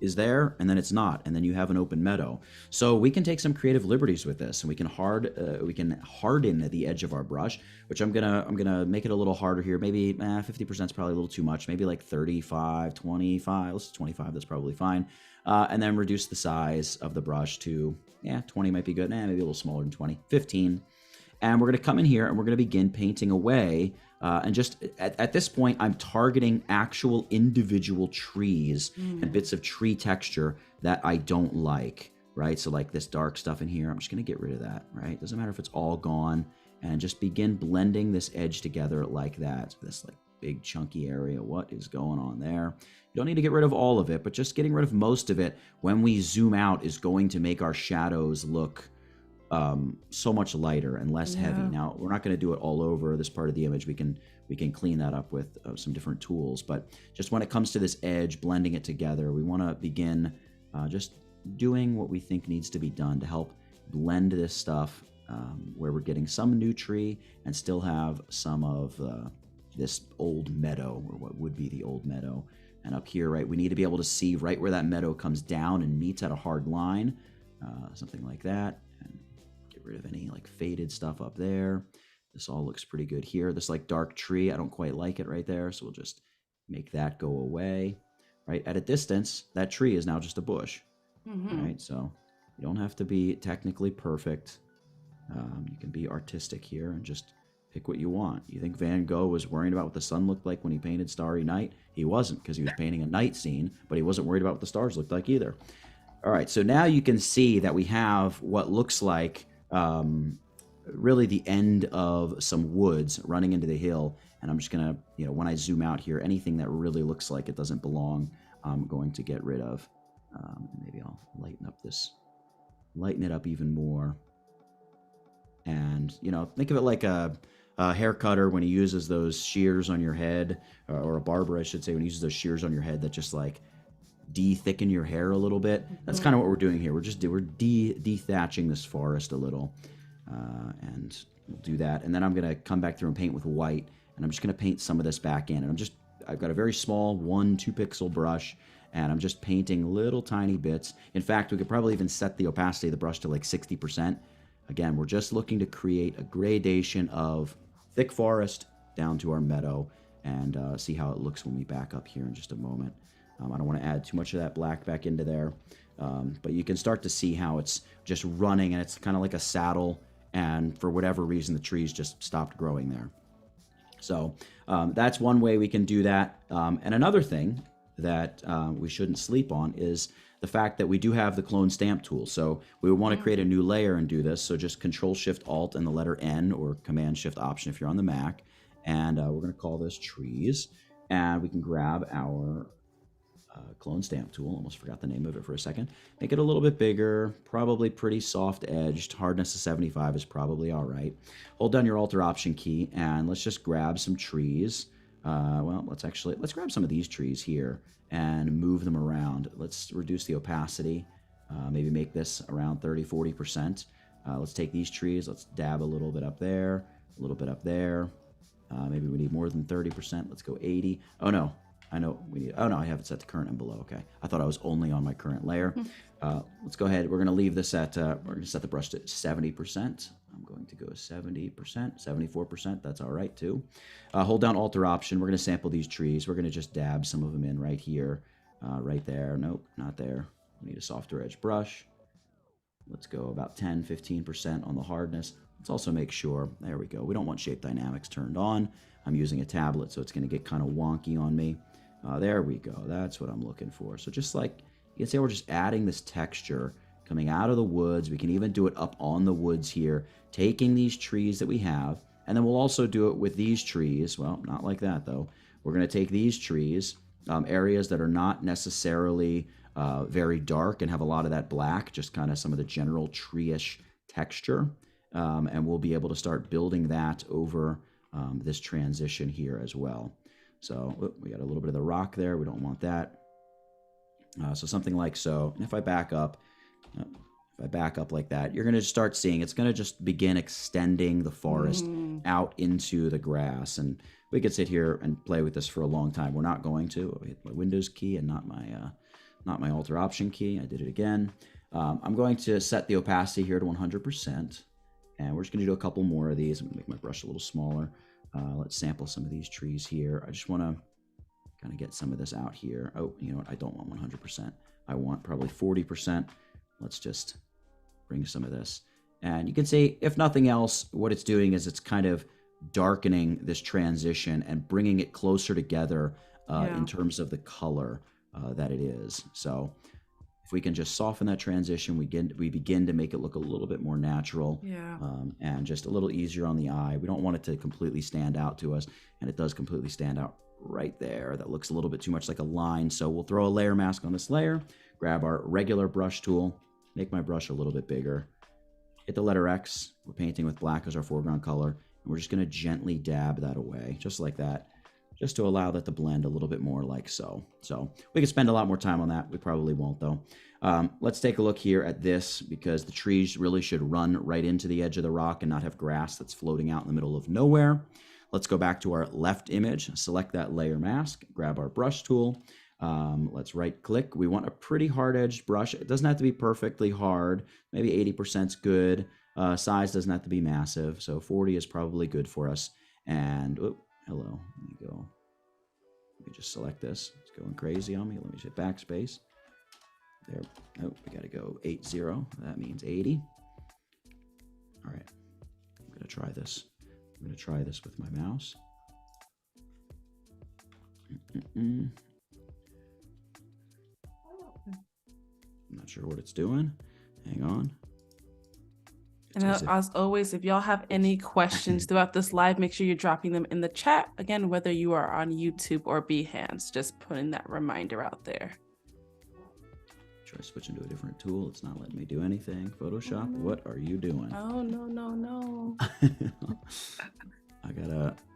is there, and then it's not, and then you have an open meadow. So we can take some creative liberties with this, and we can harden the edge of our brush, which I'm gonna make it a little harder here. Maybe 50% is probably a little too much. Maybe like 35, 25. Let's 25. That's probably fine. And then reduce the size of the brush to 20 might be good. Maybe a little smaller than 20, 15. And we're going to come in here and we're going to begin painting away. And just at this point, I'm targeting actual individual trees and bits of tree texture that I don't like, right? So like this dark stuff in here, I'm just going to get rid of that, right? Doesn't matter if it's all gone, and just begin blending this edge together like that. So this like big chunky area, what is going on there? You don't need to get rid of all of it, but just getting rid of most of it when we zoom out is going to make our shadows look so much lighter and less heavy. Now, we're not going to do it all over this part of the image. We can clean that up with some different tools, but just when it comes to this edge, blending it together, we want to begin just doing what we think needs to be done to help blend this stuff where we're getting some new tree and still have some of this old meadow, or what would be the old meadow. And up here, right, we need to be able to see right where that meadow comes down and meets at a hard line, something like that. Rid of any like faded stuff up there. This all looks pretty good here. This like dark tree, I don't quite like it right there, so we'll just Make that go away, right? At a distance, that tree is now just a bush, right? So you don't have to be technically perfect. You can be artistic here and just pick what you want. You think Van Gogh was worried about what the sun looked like when he painted Starry Night? He wasn't, because he was painting a night scene, but he wasn't worried about what the stars looked like either. All right, so now you can see that we have what looks like really the end of some woods running into the hill. And I'm just gonna, when I zoom out here, anything that really looks like it doesn't belong, I'm going to get rid of. Maybe I'll lighten it up even more. And, think of it like a hair cutter when he uses those shears on your head, or a barber, I should say, when he uses those shears on your head that just like de-thicken your hair a little bit. That's kind of what we're doing here. We're de-thatching this forest a little. And we'll do that. And then I'm going to come back through and paint with white. And I'm just going to paint some of this back in. And I've got a very small 1-2 pixel brush. And I'm just painting little tiny bits. In fact, we could probably even set the opacity of the brush to like 60%. Again, we're just looking to create a gradation of thick forest down to our meadow, and see how it looks when we back up here in just a moment. I don't want to add too much of that black back into there. But you can start to see how it's just running, and it's kind of like a saddle, and for whatever reason the trees just stopped growing there. So that's one way we can do that. And another thing that we shouldn't sleep on is the fact that we do have the clone stamp tool. So we would want to create a new layer and do this. So just Control-Shift-Alt and the letter N, or Command-Shift-Option if you're on the Mac. And we're going to call this trees. And we can grab our clone stamp tool. Almost forgot the name of it for a second. Make it a little bit bigger, probably pretty soft edged. Hardness of 75 is probably all right. Hold down your Alt-Option key, and let's just grab some trees. Well, let's grab some of these trees here and move them around. Let's reduce the opacity. Maybe make this around 30-40%. Let's take these trees. Let's dab a little bit up there, a little bit up there. Maybe we need more than 30%. Let's go 80. Oh no, I know we need. Oh no, I have it set to current and below. Okay, I thought I was only on my current layer. Let's go ahead. We're going to leave this at. We're going to set the brush to 70%. I'm going to go 70%, 74%. That's all right too. Hold down Alt-Option. We're going to sample these trees. We're going to just dab some of them in right here, right there. Nope, not there. We need a softer edge brush. Let's go about 10-15% on the hardness. Let's also make sure, there we go. We don't want shape dynamics turned on. I'm using a tablet, so it's going to get kind of wonky on me. There we go. That's what I'm looking for. So just like, you can see we're just adding this texture coming out of the woods. We can even do it up on the woods here, taking these trees that we have, and then we'll also do it with these trees. Well, not like that though. We're going to take these trees, areas that are not necessarily very dark and have a lot of that black, just kind of some of the general tree-ish texture, and we'll be able to start building that over this transition here as well. So we got a little bit of the rock there. We don't want that. So something like so. And if I back up like that, you're going to start seeing it's going to just begin extending the forest out into the grass. And we could sit here and play with this for a long time. We're not going to. I hit my Windows key and not my Alt-Option key. I did it again. I'm going to set the opacity here to 100%. And we're just going to do a couple more of these. I'm going to make my brush a little smaller. Let's sample some of these trees here. I just want to kind of get some of this out here. Oh, you know what? I don't want 100%. I want probably 40%. Let's just bring some of this. And you can see, if nothing else, what it's doing is it's kind of darkening this transition and bringing it closer together in terms of the color that it is. So if we can just soften that transition, we begin to make it look a little bit more natural, and just a little easier on the eye. We don't want it to completely stand out to us, and it does completely stand out right there. That looks a little bit too much like a line, so we'll throw a layer mask on this layer, grab our regular brush tool, make my brush a little bit bigger, hit the letter X. We're painting with black as our foreground color, and we're just going to gently dab that away, just like that, just to allow that to blend a little bit more like so. So we could spend a lot more time on that. We probably won't though. Let's take a look here at this, because the trees really should run right into the edge of the rock and not have grass that's floating out in the middle of nowhere. Let's go back to our left image, select that layer mask, grab our brush tool. Let's right click. We want a pretty hard edged brush. It doesn't have to be perfectly hard. Maybe 80% is good. Size doesn't have to be massive. So 40 is probably good for us. And, oh, hello, let me go Let me just select this. It's going crazy on me. Let me hit backspace. There. Nope, we got to go 80. That means 80. All right. I'm going to try this. I'm going to try this with my mouse. I'm not sure what it's doing. Hang on. And as always, if y'all have any questions throughout this live, make sure you're dropping them in the chat. Again, whether you are on YouTube or Behance, just putting that reminder out there. Try switching to a different tool. It's not letting me do anything. Photoshop, what are you doing? Oh, no.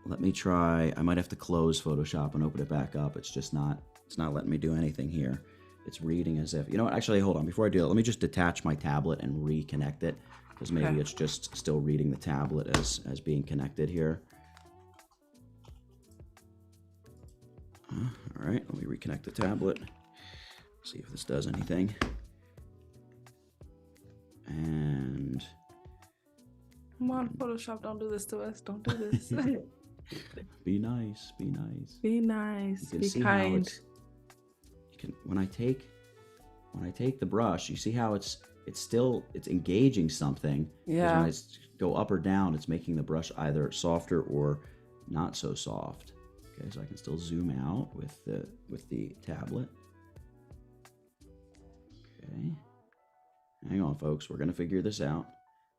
Let me try. I might have to close Photoshop and open it back up. It's not letting me do anything here. It's reading as if, you know what, actually, hold on. Before I do that, let me just detach my tablet and reconnect it, because maybe it's just still reading the tablet as being connected here. All right, let me reconnect the tablet. See if this does anything. And come on, Photoshop, don't do this to us. Don't do this. Be nice. Be nice. Be nice. You can be see kind. how when I take the brush, you see how it's engaging something. Yeah. When I go up or down, it's making the brush either softer or not so soft. Okay, so I can still zoom out with the tablet. Okay. Hang on, folks. We're going to figure this out.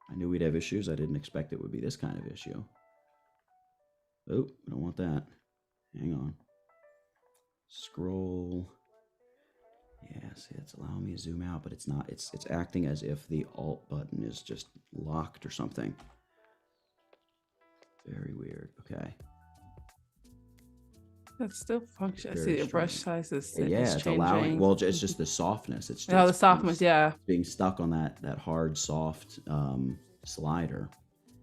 I knew we'd have issues. I didn't expect it would be this kind of issue. Oh, we don't want that. Hang on. Scroll. Yeah, see, it's allowing me to zoom out, but it's not. It's acting as if the Alt button is just locked or something. Very weird. Okay. That still functions. I see the brush size is yeah, it's changing. allowing. Well, it's just the softness. It's just the softness. Yeah, being stuck on that hard, soft slider,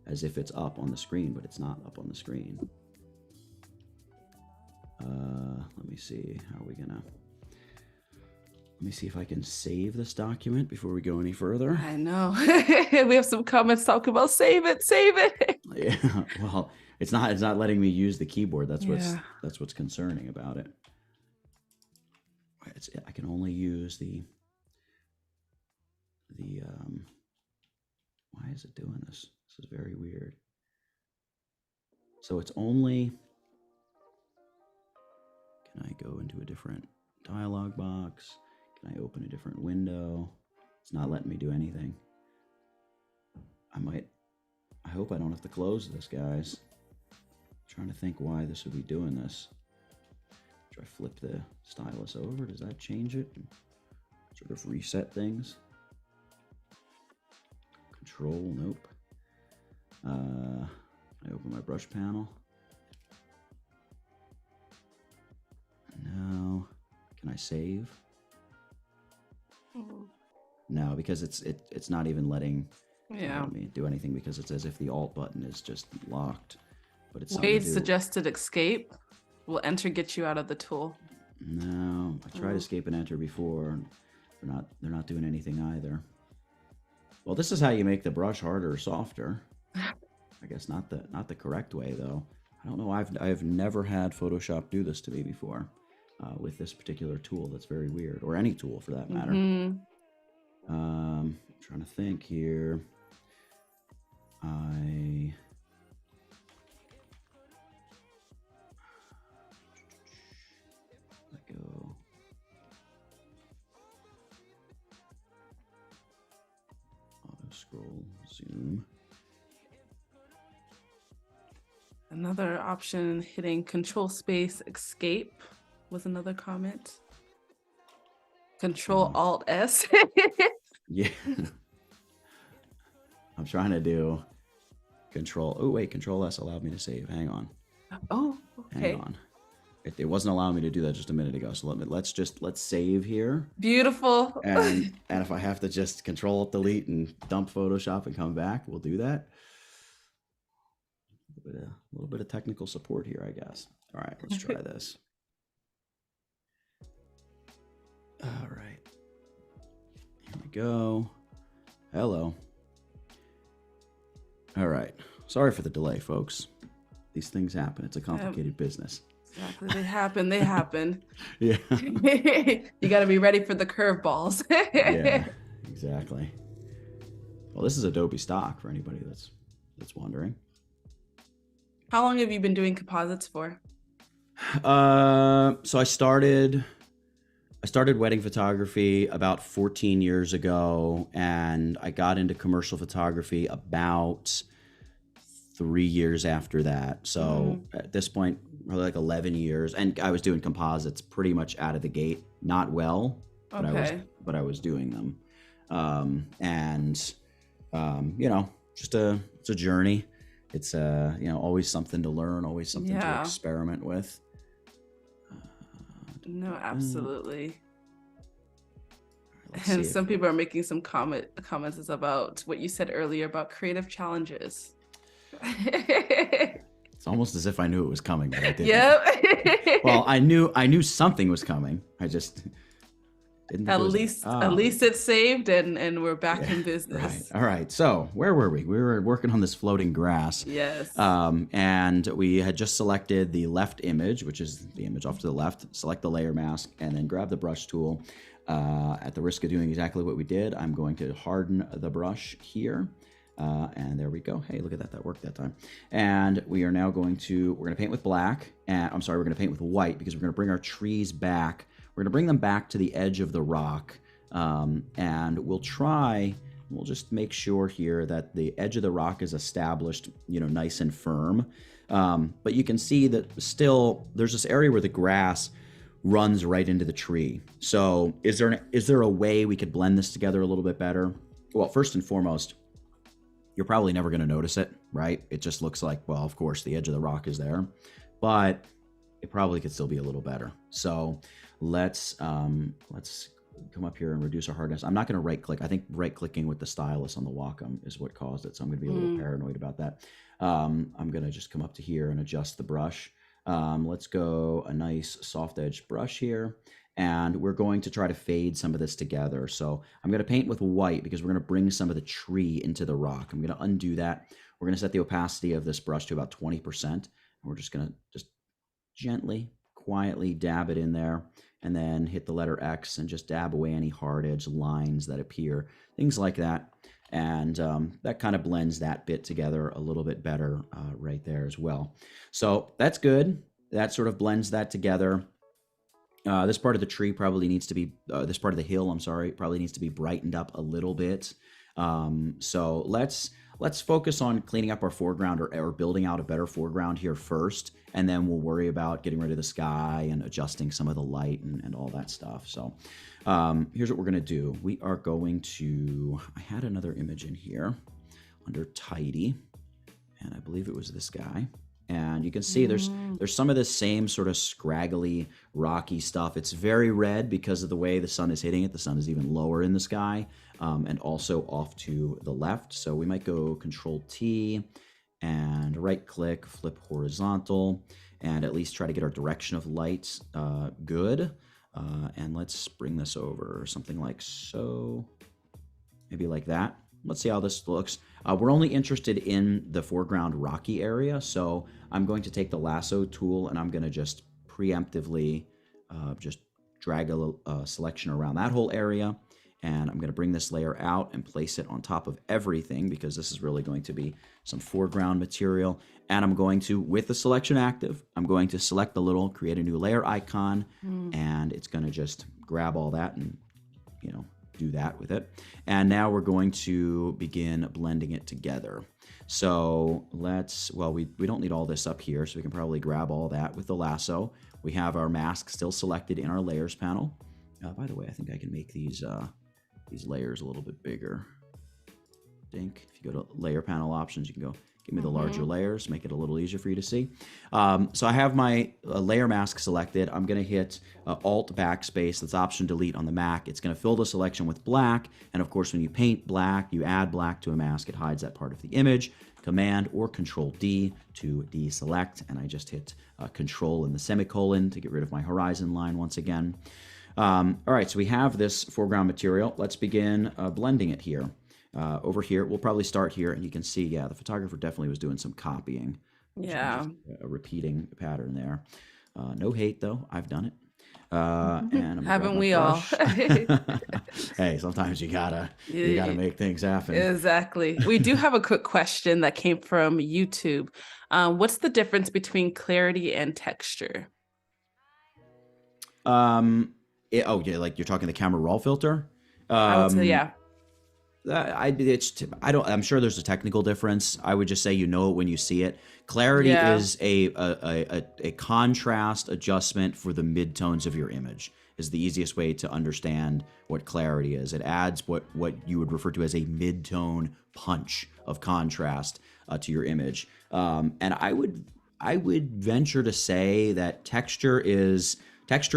as if it's up on the screen, but it's not up on the screen. Let me see. How are we gonna? Let me see if I can save this document before we go any further. I know. We have some comments talking about save it. Yeah. Well, it's not letting me use the keyboard. That's what's concerning about it. I can only use the why is it doing this? This is very weird. So it's only, can I go into a different dialog box? Can I open a different window? It's not letting me do anything. I hope I don't have to close this, guys. I'm trying to think why this would be doing this. Try flip the stylus over. Does that change it? Sort of reset things. Control, nope. I open my brush panel. No. Can I save? No, because it's not even letting me do anything, because it's as if the Alt button is just locked. But it's Wade suggested escape. Will enter get you out of the tool? No, I tried escape and enter before. They're not doing anything either. Well, this is how you make the brush harder or softer. I guess not the correct way though. I don't know. I've never had Photoshop do this to me before with this particular tool. That's very weird, or any tool for that matter. I'm trying to think here. Let go. Auto scroll, zoom. Another option, hitting Control Space Escape was another comment. Control Alt S. Yeah. I'm trying to do Control. Oh wait, Control S allowed me to save. Hang on. Oh, okay. Hang on. It wasn't allowing me to do that just a minute ago. So let's save here. Beautiful. And if I have to just Control Alt Delete and dump Photoshop and come back, we'll do that. A little bit of technical support here, I guess. All right, let's try this. All right. Here we go. Hello. All right. Sorry for the delay, folks. These things happen. It's a complicated business. Exactly. They happen. They happen. Yeah. You got to be ready for the curveballs. Yeah, exactly. Well, this is Adobe Stock for anybody that's wondering. How long have you been doing composites for? So I started wedding photography about 14 years ago, and I got into commercial photography about 3 years after that. So Mm, at this point, probably like 11 years, and I was doing composites pretty much out of the gate. Not well, but I was okay. but I was doing them, and just it's a journey. It's always something to learn, always something to Yeah. experiment with. No, All absolutely. right, let's And see if some people are making some comments about what you said earlier about creative challenges. it's almost as if I knew it was coming, but I didn't. Well, Yep. I knew something was coming. I just didn't think At it was there. least at Oh, least it's saved and we're back yeah, in right. business. All right. So where were we? We were working on this floating grass, Yes. and we had just selected the left image, which is the image off to the left. Select the layer mask, and then grab the brush tool. At the risk of doing exactly what we did, I'm going to harden the brush here. And there we go. Hey, look at that. That worked that time. And we're going to paint with black. And I'm sorry, we're going to paint with white because we're going to bring our trees back. We're going to bring them back to the edge of the rock. And we'll just make sure here that the edge of the rock is established, nice and firm. But you can see that still there's this area where the grass runs right into the tree. So is there a way we could blend this together a little bit better? Well, first and foremost, you're probably never going to notice it, right? It just looks like, well, of course, the edge of the rock is there, but it probably could still be a little better. So let's come up here and reduce our hardness. I'm not going to right click. I think right clicking with the stylus on the Wacom is what caused it. So I'm going to be a little paranoid about that. I'm going to just come up to here and adjust the brush. Let's go a nice soft edge brush here. And we're going to try to fade some of this together. So I'm going to paint with white because we're going to bring some of the tree into the rock. I'm going to undo that. We're going to set the opacity of this brush to about 20%. And we're just going to just gently, quietly dab it in there, and then hit the letter X and just dab away any hard edge lines that appear, things like that. And that kind of blends that bit together a little bit better right there as well. So that's good. That sort of blends that together. This part of the tree probably needs to be, this part of the hill, I'm sorry, probably needs to be brightened up a little bit. So let's focus on cleaning up our foreground or building out a better foreground here first, and then we'll worry about getting rid of the sky and adjusting some of the light and all that stuff. So here's what we're going to do. We are going to, I had another image in here under tidy, and I believe it was this guy. And you can see there's some of this same sort of scraggly, rocky stuff. It's very red because of the way the sun is hitting it. The sun is even lower in the sky, and also off to the left. So we might go Control T and right click, flip horizontal, and at least try to get our direction of light good. And let's bring this over something like so, maybe like that. Let's see how this looks. We're only interested in the foreground rocky area, so I'm going to take the lasso tool and I'm going to just preemptively just drag a selection around that whole area. And I'm going to bring this layer out and place it on top of everything because this is really going to be some foreground material. And I'm going to, with the selection active, I'm going to select the little create a new layer icon, and it's going to just grab all that and, do that with it. And now we're going to begin blending it together. So we don't need all this up here, so we can probably grab all that with the lasso. We have our mask still selected in our layers panel. By the way, I think I can make these layers a little bit bigger. If you go to layer panel options, you can go give me the larger layers, make it a little easier for you to see. So I have my layer mask selected. I'm going to hit Alt backspace. That's Option Delete on the Mac. It's going to fill the selection with black. And of course, when you paint black, you add black to a mask, it hides that part of the image. Command or Control D to deselect. And I just hit Control and the semicolon to get rid of my horizon line once again. All right, so we have this foreground material. Let's begin blending it here. Over here, we'll probably start here, and you can see, yeah, the photographer definitely was doing some copying. Yeah. Just a repeating pattern there. No hate though. I've done it. And I'm gonna grab Haven't my we all? brush. Hey, sometimes you gotta Yeah, make things happen. exactly. We do have a quick question that came from YouTube. What's the difference between clarity and texture? Um, oh yeah, like you're talking the camera raw filter. I would say, Um, yeah. I don't. I'm sure there's a technical difference. I would just say you know it when you see it. Clarity Yeah. is a contrast adjustment for the midtones of your image. Is the easiest way to understand what clarity is. It adds what you would refer to as a midtone punch of contrast to your image. And I would venture to say that texture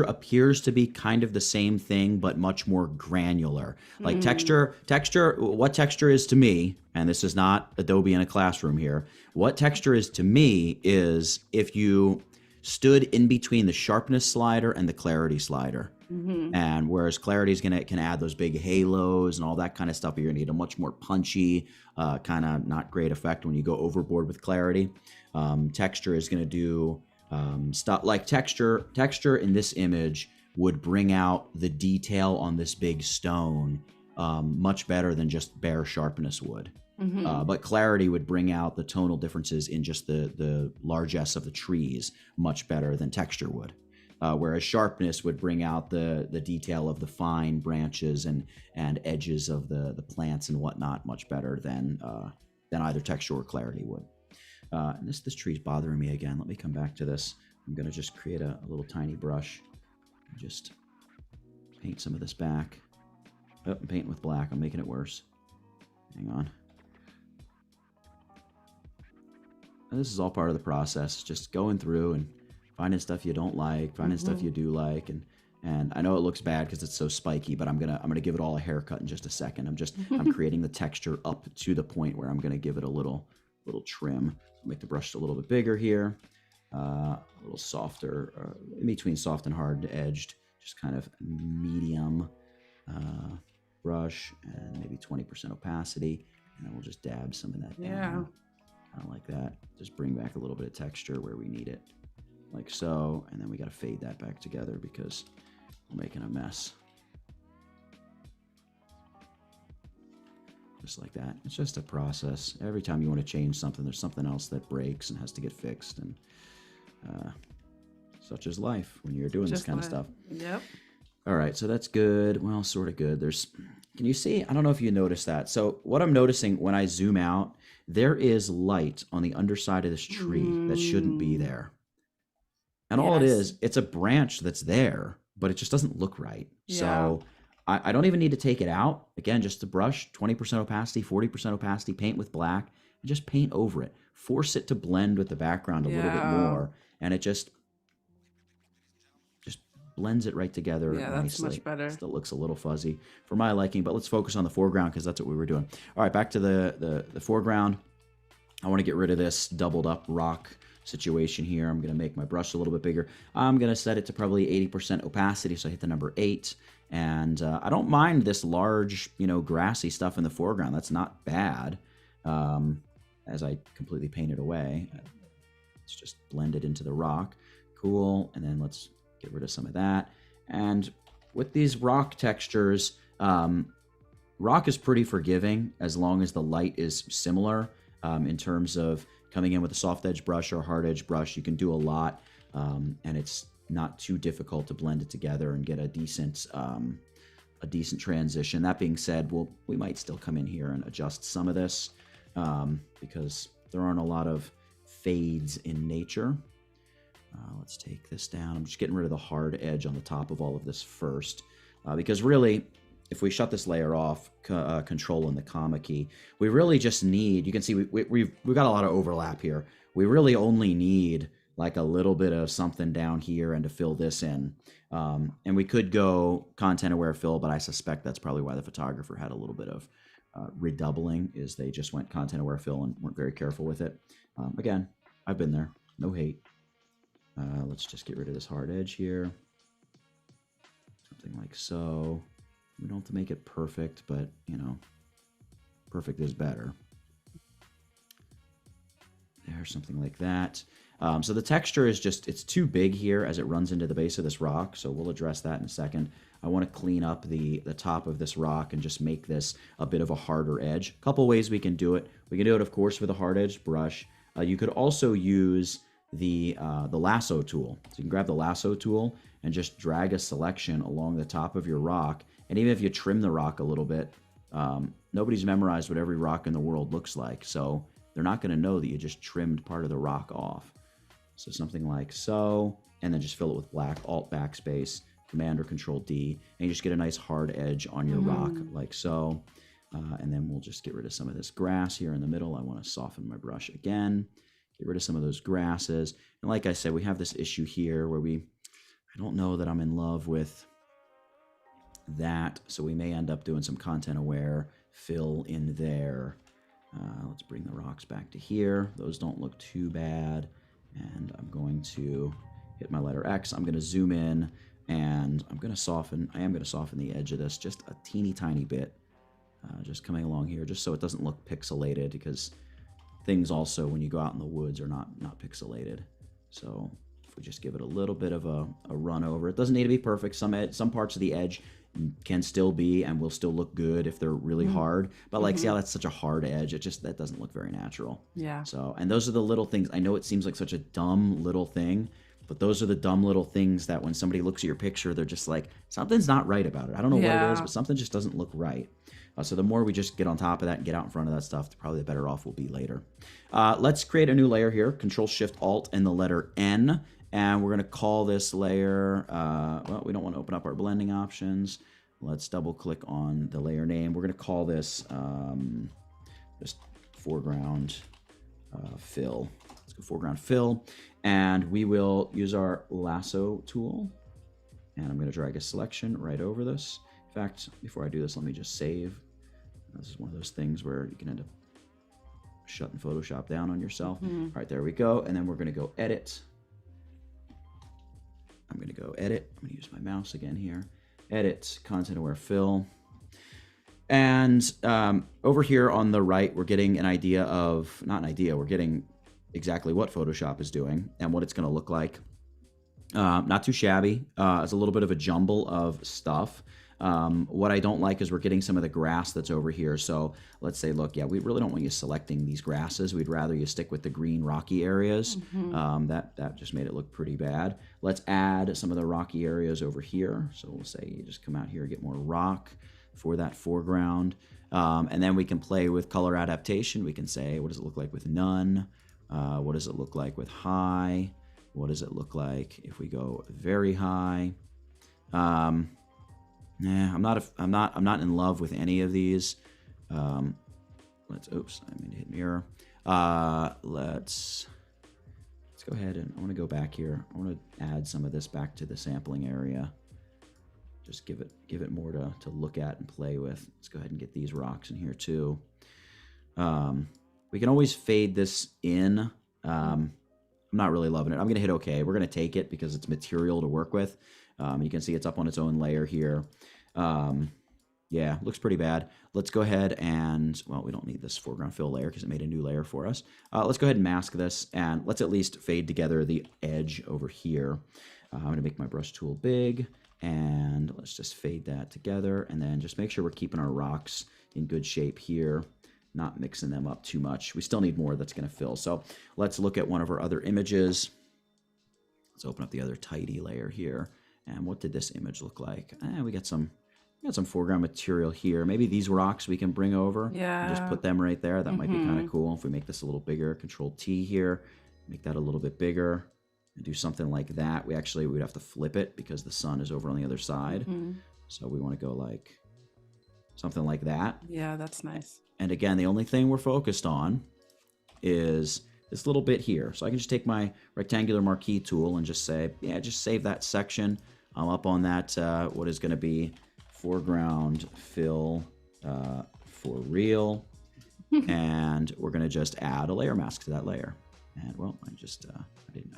appears to be kind of the same thing but much more granular. Like Mm, what texture is to me, and this is not Adobe in a classroom here, what texture is to me is if you stood in between the sharpness slider and the clarity slider. hmm. And whereas clarity is gonna can add those big halos and all that kind of stuff, but you're gonna get a much more punchy, kind of not great effect when you go overboard with clarity. Texture is gonna do stuff like texture. Texture in this image would bring out the detail on this big stone much better than just bare sharpness would. Hmm. But clarity would bring out the tonal differences in just the largesse of the trees much better than texture would. Whereas sharpness would bring out the detail of the fine branches and edges of the plants and whatnot much better than either texture or clarity would. And this tree's bothering me again. Let me come back to this. I'm gonna just create a little tiny brush and just paint some of this back. Oh, I'm painting with black. I'm making it worse. Hang on. And this is all part of the process. Just going through and finding stuff you don't like, finding stuff Hmm. you do like, and I know it looks bad because it's so spiky, but I'm gonna give it all a haircut in just a second. I'm creating the texture up to the point where I'm gonna give it a little trim. Make the brush a little bit bigger here, a little softer, in between soft and hard edged, just kind of medium brush, and maybe 20% opacity, and then we'll just dab some of that Yeah. down, kind of like that. Just bring back a little bit of texture where we need it, like so, and then we got to fade that back together because we're making a mess. Just like that. It's just a process. Every time you want to change something, there's something else that breaks and has to get fixed, and such is life when you're doing this Just kind of like, stuff. yep. All right, so that's good. Well, sort of good. Can you see? I don't know if you noticed that. So what I'm noticing when I zoom out, there is light on the underside of this tree that shouldn't be Mm, there. And all it yes. is, it's a branch that's there, but it just doesn't look right. Yeah. So I don't even need to take it out. Again, just a brush, 20% opacity, 40% opacity, paint with black, and just paint over it. Force it to blend with the background a little bit Yeah. more, and it just blends it right together Yeah, that's much nicely. better. Still looks a little fuzzy for my liking, but let's focus on the foreground because that's what we were doing. All right, back to the foreground. I want to get rid of this doubled up rock situation here. I'm going to make my brush a little bit bigger. I'm going to set it to probably 80% opacity, so I hit the number 8. And I don't mind this large, grassy stuff in the foreground. That's not bad. As I completely paint it away, let's just blend it into the rock. Cool. And then let's get rid of some of that. And with these rock textures, rock is pretty forgiving as long as the light is similar. In terms of coming in with a soft edge brush or a hard edge brush, you can do a lot, and it's not too difficult to blend it together and get a decent transition. That being said, we might still come in here and adjust some of this because there aren't a lot of fades in nature. Let's take this down. I'm just getting rid of the hard edge on the top of all of this first, because really, if we shut this layer off, control and the comma key, we really just need, you can see we've got a lot of overlap here. We really only need like a little bit of something down here and to fill this in. And we could go content aware fill, but I suspect that's probably why the photographer had a little bit of redoubling, is they just went content aware fill and weren't very careful with it. Again, I've been there, no hate. Let's just get rid of this hard edge here. Something like so. We don't have to make it perfect, but, perfect is better. there, something like that. So the texture is just, it's too big here as it runs into the base of this rock. So we'll address that in a second. I want to clean up the top of this rock and just make this a bit of a harder edge. A couple ways we can do it. We can do it, of course, with a hard edge brush. You could also use the lasso tool. So you can grab the lasso tool and just drag a selection along the top of your rock. And even if you trim the rock a little bit, nobody's memorized what every rock in the world looks like. So they're not going to know that you just trimmed part of the rock off. So something like so, and then just fill it with black, Alt Backspace, Command or Control D, and you just get a nice hard edge on your rock like so. And then we'll just get rid of some of this grass here in the middle. I want to soften my brush again, get rid of some of those grasses. And like I said, we have this issue here where I don't know that I'm in love with that. So we may end up doing some content aware fill in there. Let's bring the rocks back to here. Those don't look too bad. And I'm going to hit my letter X. I'm going to zoom in and I am going to soften the edge of this just a teeny tiny bit. Just coming along here, just so it doesn't look pixelated, because things also, when you go out in the woods, are not pixelated. So if we just give it a little bit of a run over, it doesn't need to be perfect. Some parts of the edge can still be and will still look good if they're really hard. But like, see how that's such a hard edge? That doesn't look very natural. Yeah. So, and those are the little things. I know it seems like such a dumb little thing, but those are the dumb little things that when somebody looks at your picture, they're just like, something's not right about it. I don't know what it is, but something just doesn't look right. So the more we just get on top of that and get out in front of that stuff, probably the better off we'll be later. Let's create a new layer here. Control-Shift-Alt and the letter N. And we're going to call this layer, well, we don't want to open up our blending options. Let's double-click on the layer name. We're going to call this just foreground fill. Let's go foreground fill. And we will use our lasso tool. And I'm going to drag a selection right over this. In fact, before I do this, let me just save. This is one of those things where you can end up shutting Photoshop down on yourself. All right, there we go. And then we're going to go edit. I'm going to go edit. I'm going to use my mouse again here. Edit, content aware fill. And over here on the right, we're getting an idea of, not an idea, we're getting exactly what Photoshop is doing and what it's going to look like. Not too shabby. It's a little bit of a jumble of stuff. What I don't like is we're getting some of the grass that's over here. So let's say, look, yeah, we really don't want you selecting these grasses. We'd rather you stick with the green rocky areas. That just made it look pretty bad. Let's add some of the rocky areas over here. So we'll say you just come out here and get more rock for that foreground. And then we can play with color adaptation. We can say, what does it look like with none? What does it look like with high? What does it look like if we go very high? Nah, I'm not in love with any of these. Oops, I mean to hit mirror. Let's go ahead and I want to go back here. I want to add some of this back to the sampling area. Just give it more to look at and play with. Let's go ahead and get these rocks in here too. We can always fade this in. I'm not really loving it. I'm going to hit OK. We're going to take it because it's material to work with. You can see it's up on its own layer here. Yeah, looks pretty bad. Let's go ahead and, well, we don't need this foreground fill layer because it made a new layer for us. Let's go ahead and mask this, and let's at least fade together the edge over here. I'm going to make my brush tool big, and let's just fade that together, and then just make sure we're keeping our rocks in good shape here, not mixing them up too much. We still need more that's going to fill. So let's look at one of our other images. Let's open up the other tidy layer here. And what did this image look like? We got some foreground material here. Maybe these rocks we can bring over. Yeah. And just put them right there. That might be kind of cool. If we make this a little bigger, Control T here, make that a little bit bigger, and do something like that. We'd have to flip it because the sun is over on the other side. So we want to go like something like that. Yeah, that's nice. And again, the only thing we're focused on is this little bit here. So I can just take my rectangular marquee tool and just say, yeah, just save that section. I'm up on that, what is going to be foreground fill for real. And we're going to just add a layer mask to that layer. And well, I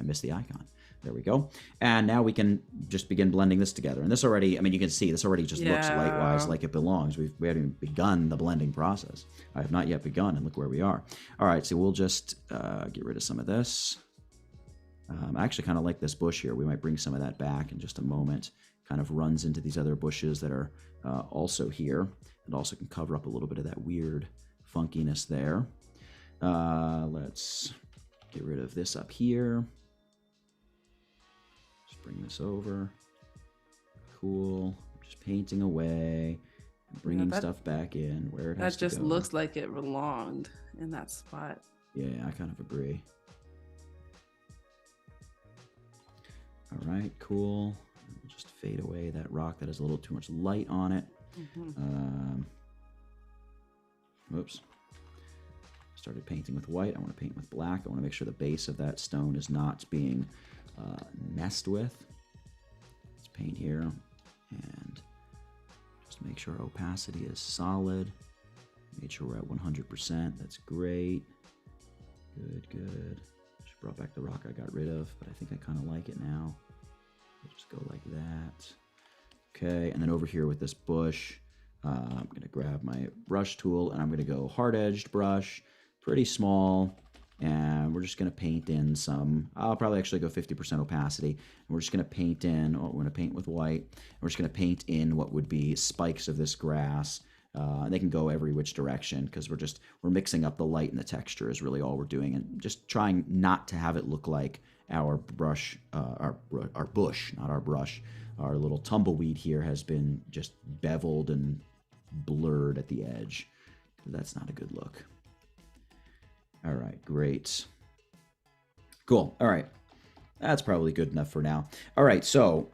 missed the icon. There we go. And now we can just begin blending this together. And this already, I mean, you can see this already just looks light-wise like it belongs. We haven't even begun the blending process. I have not yet begun, and look where we are. All right, so we'll just get rid of some of this. I actually kind of like this bush here. We might bring some of that back in just a moment. Kind of runs into these other bushes that are also here. And also can cover up a little bit of that weird funkiness there. Let's get rid of this up here. Just bring this over. Cool. Just painting away. Bringing stuff back in where it has to go. That just looks like it belonged in that spot. Yeah, I kind of agree. All right, cool. We'll just fade away that rock that has a little too much light on it. Whoops. Started painting with white. I want to paint with black. I want to make sure the base of that stone is not being messed with. Let's paint here and just make sure opacity is solid. Made sure we're at 100%. That's great. Good, good. Just brought back the rock I got rid of, but I think I kind of like it now. We'll just go like that. Okay, and then over here with this bush, I'm going to grab my brush tool and I'm going to go hard-edged brush, pretty small, and we're just going to paint in some, I'll probably actually go 50% opacity, and we're just going to paint in, we're going to paint with white, and we're just going to paint in what would be spikes of this grass. They can go every which direction because we're mixing up the light and the texture is really all we're doing, and just trying not to have it look like our brush, our bush, not our brush. Our little tumbleweed here has been just beveled and blurred at the edge. That's not a good look. All right, great. Cool. All right. That's probably good enough for now. All right, so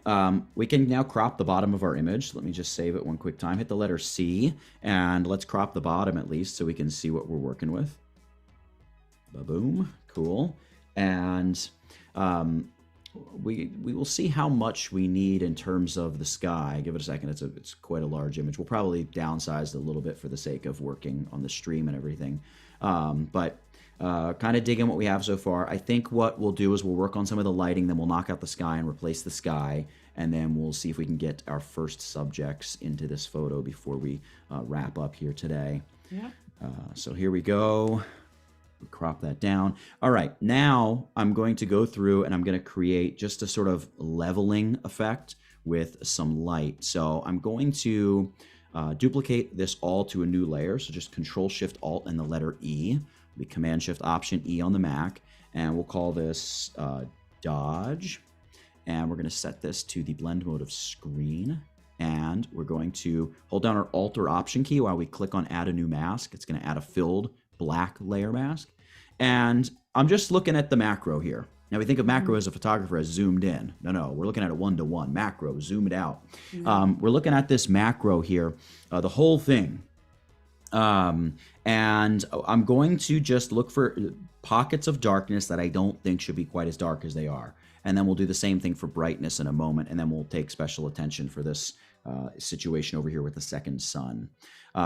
we can now crop the bottom of our image. Let me just save it one quick time. Hit the letter C, and let's crop the bottom at least so we can see what we're working with. Ba-boom. Cool. And we will see how much we need in terms of the sky. Give it a second. It's quite a large image. We'll probably downsize it a little bit for the sake of working on the stream and everything. But kind of digging what we have so far. I think what we'll do is we'll work on some of the lighting, then we'll knock out the sky and replace the sky, and then we'll see if we can get our first subjects into this photo before we wrap up here today. Yeah. So here we go. Crop that down. All right, now I'm going to go through and I'm going to create just a sort of leveling effect with some light. So I'm going to duplicate this all to a new layer. So just Control-Shift-Alt and the letter E. Be Command-Shift-Option-E on the Mac. And we'll call this Dodge. And we're going to set this to the blend mode of screen. And we're going to hold down our Alt or Option key while we click on Add a New Mask. It's going to add a filled black layer mask. And I'm just looking at the macro here. Now we think of macro as a photographer as zoomed in. No, we're looking at it 1-to-1. Macro, zoomed out. We're looking at this macro here, the whole thing. And I'm going to just look for pockets of darkness that I don't think should be quite as dark as they are. And then we'll do the same thing for brightness in a moment. And then we'll take special attention for this situation over here with the second sun.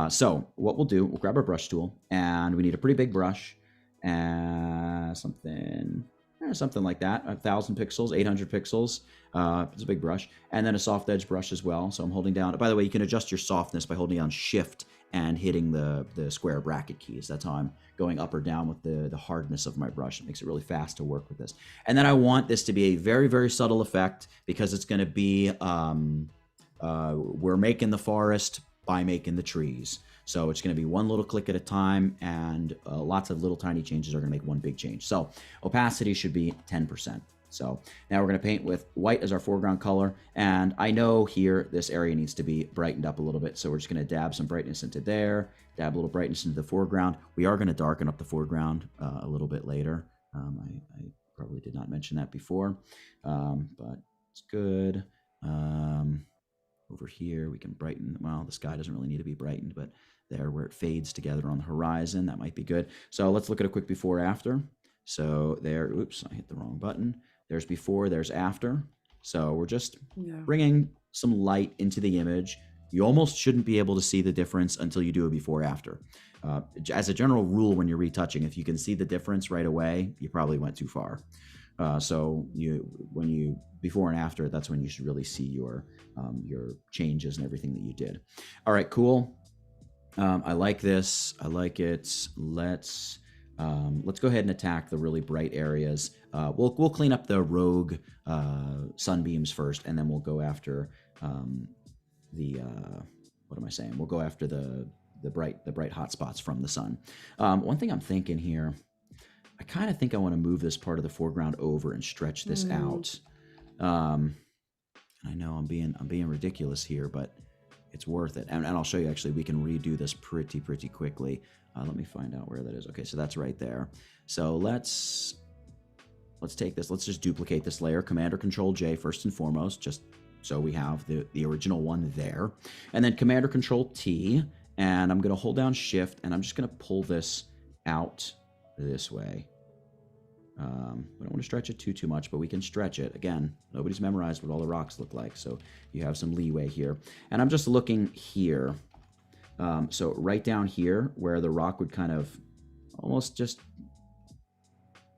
So what we'll do, we'll grab our brush tool, and we need a pretty big brush, and something like that, 1,000 pixels, 800 pixels. It's a big brush, and then a soft edge brush as well. So I'm holding down. By the way, you can adjust your softness by holding down Shift and hitting the square bracket keys. That's how I'm going up or down with the hardness of my brush. It makes it really fast to work with this. And then I want this to be a very, very subtle effect because it's going to be we're making the forest by making the trees. So it's going to be one little click at a time, and lots of little tiny changes are going to make one big change. So opacity should be 10%. So now we're going to paint with white as our foreground color. And I know here this area needs to be brightened up a little bit. So we're just going to dab some brightness into there, dab a little brightness into the foreground. We are going to darken up the foreground a little bit later. I probably did not mention that before, but it's good. Over here, we can brighten, well, the sky doesn't really need to be brightened, but there where it fades together on the horizon, that might be good. So let's look at a quick before after. So there, oops, I hit the wrong button. There's before, there's after. So we're just bringing some light into the image You almost shouldn't be able to see the difference until you do a before after. As a general rule, when you're retouching, if you can see the difference right away, you probably went too far. So when you before and after, that's when you should really see your changes and everything that you did. All right, cool. I like this. I like it. Let's go ahead and attack the really bright areas. We'll clean up the rogue sunbeams first, and then we'll go after what am I saying? We'll go after the bright hot spots from the sun. One thing I'm thinking here, I kind of think I want to move this part of the foreground over and stretch this out. I know I'm being ridiculous here, but it's worth it. And I'll show you, actually, we can redo this pretty quickly. Let me find out where that is. Okay, so that's right there. So let's take this. Let's just duplicate this layer. Command or Control J first and foremost, just so we have the original one there. And then Command or Control T, and I'm going to hold down Shift, and I'm just going to pull this out this way. We don't want to stretch it too much, but we can stretch it. Again, nobody's memorized what all the rocks look like, so you have some leeway here. And I'm just looking here. So right down here where the rock would kind of almost just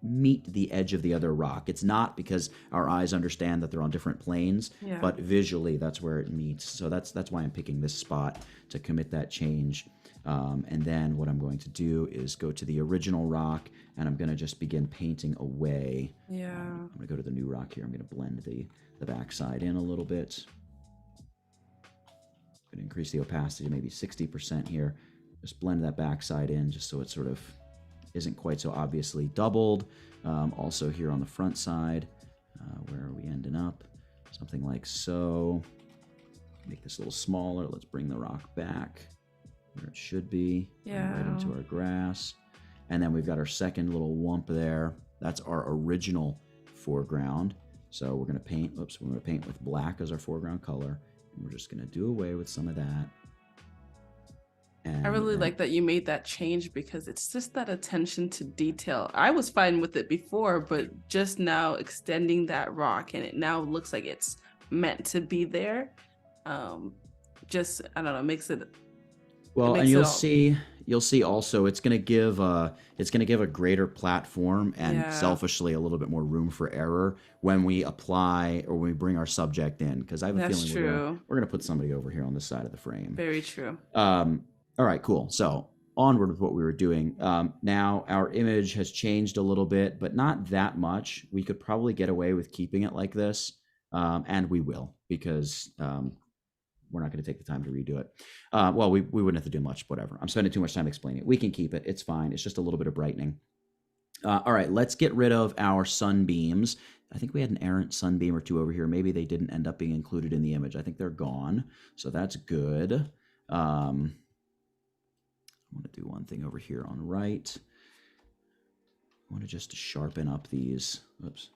meet the edge of the other rock. It's not, because our eyes understand that they're on different planes, but visually that's where it meets. So that's why I'm picking this spot to commit that change. And then what I'm going to do is go to the original rock, and I'm going to just begin painting away. I'm going to go to the new rock here. I'm going to blend the backside in a little bit. I'm going to increase the opacity to maybe 60% here. Just blend that backside in just so it sort of isn't quite so obviously doubled. Also here on the front side, where are we ending up? Something like so. Make this a little smaller. Let's bring the rock back where it should be. Right into our grass. And then we've got our second little wump there. That's our original foreground. So we're going to paint, we're going to paint with black as our foreground color. And we're just going to do away with some of that. And I really like that you made that change, because it's just that attention to detail. I was fine with it before, but just now extending that rock, and it now looks like it's meant to be there. Just, I don't know, makes it. Well, and you'll see also it's going to give a greater platform and selfishly a little bit more room for error when we apply or when we bring our subject in, because I have a feeling we're going to put somebody over here on this side of the frame. Very true. All right, cool. So onward with what we were doing. Now our image has changed a little bit, but not that much. We could probably get away with keeping it like this, and we will, because we're not going to take the time to redo it. Well, we wouldn't have to do much, whatever. I'm spending too much time explaining it. We can keep it. It's fine. It's just a little bit of brightening. All right, let's get rid of our sunbeams. I think we had an errant sunbeam or two over here. Maybe they didn't end up being included in the image. I think they're gone, so that's good. I want to do one thing over here on right. I want to just sharpen up these. Oops.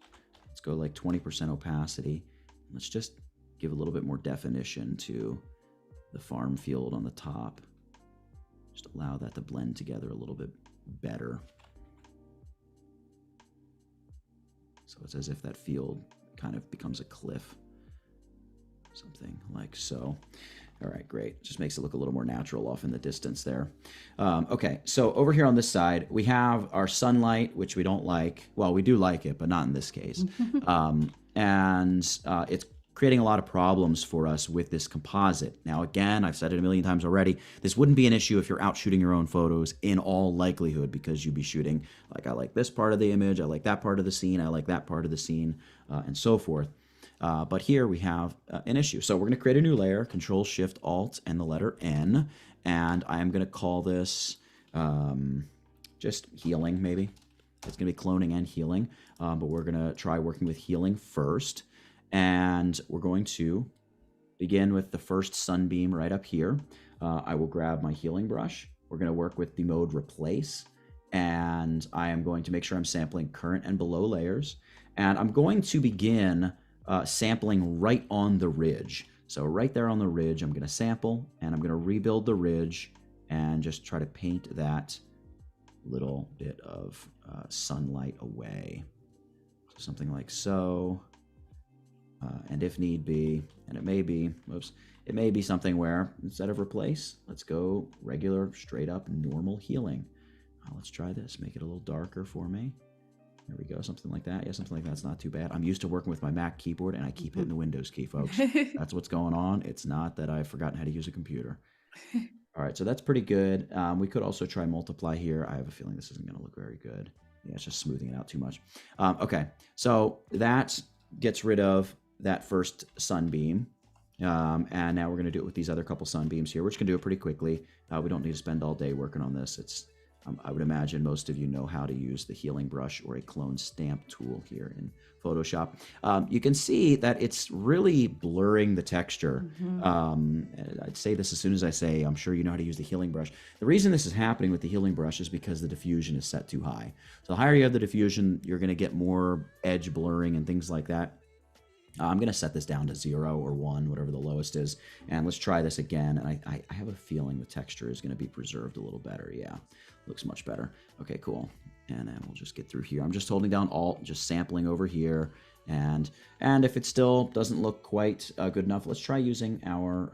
Let's go like 20% opacity. Let's just give a little bit more definition to the farm field on the top. Just allow that to blend together a little bit better. So it's as if that field kind of becomes a cliff. Something like so. All right, great. Just makes it look a little more natural off in the distance there. Okay, so over here on this side, we have our sunlight, which we don't like. Well, we do like it, but not in this case. It's creating a lot of problems for us with this composite. Now, again, I've said it a million times already, this wouldn't be an issue if you're out shooting your own photos in all likelihood, because you'd be shooting, like, I like this part of the image, I like that part of the scene, I like that part of the scene, and so forth. But here we have an issue. So we're going to create a new layer, Control Shift Alt and the letter N, and I am going to call this just healing, maybe. It's going to be cloning and healing, but we're going to try working with healing first, and we're going to begin with the first sunbeam right up here. I will grab my healing brush. We're going to work with the mode Replace, and I am going to make sure I'm sampling current and below layers, and I'm going to begin sampling right on the ridge. So right there on the ridge, I'm going to sample, and I'm going to rebuild the ridge and just try to paint that little bit of sunlight away. So something like so. And if need be, and it may be, it may be something where instead of replace, let's go regular, straight up, normal healing. Let's try this. Make it a little darker for me. There we go. Something like that. Yeah, something like that's not too bad. I'm used to working with my Mac keyboard, and I keep hitting the Windows key, folks. That's what's going on. It's not that I've forgotten how to use a computer. All right, so that's pretty good. We could also try multiply here. I have a feeling this isn't going to look very good. Yeah, it's just smoothing it out too much. Okay, so that gets rid of that first sunbeam. And now we're going to do it with these other couple sunbeams here. We're just going to do it pretty quickly. We don't need to spend all day working on this. It's I would imagine most of you know how to use the healing brush or a clone stamp tool here in Photoshop. You can see that it's really blurring the texture. I'd say this as soon as I say, I'm sure you know how to use the healing brush. The reason this is happening with the healing brush is because the diffusion is set too high. So the higher you have the diffusion, you're going to get more edge blurring and things like that. I'm going to set this down to 0 or 1, whatever the lowest is. And let's try this again. And I have a feeling the texture is going to be preserved a little better. Yeah, looks much better. Okay, cool. And then we'll just get through here. I'm just holding down Alt, just sampling over here. And if it still doesn't look quite good enough, let's try using our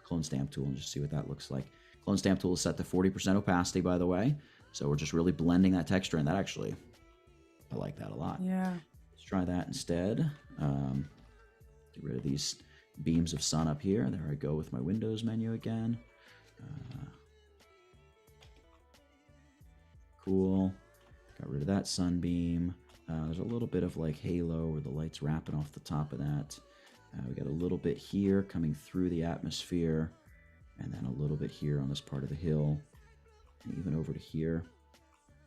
clone stamp tool and just see what that looks like. Clone stamp tool is set to 40% opacity, by the way. So we're just really blending that texture. And that actually, I like that a lot. Yeah. Let's try that instead. Get rid of these beams of sun up here. There I go with my Windows menu again. Cool. Got rid of that sunbeam. There's a little bit of like halo where the light's wrapping off the top of that. We got a little bit here coming through the atmosphere, and then a little bit here on this part of the hill, and even over to here.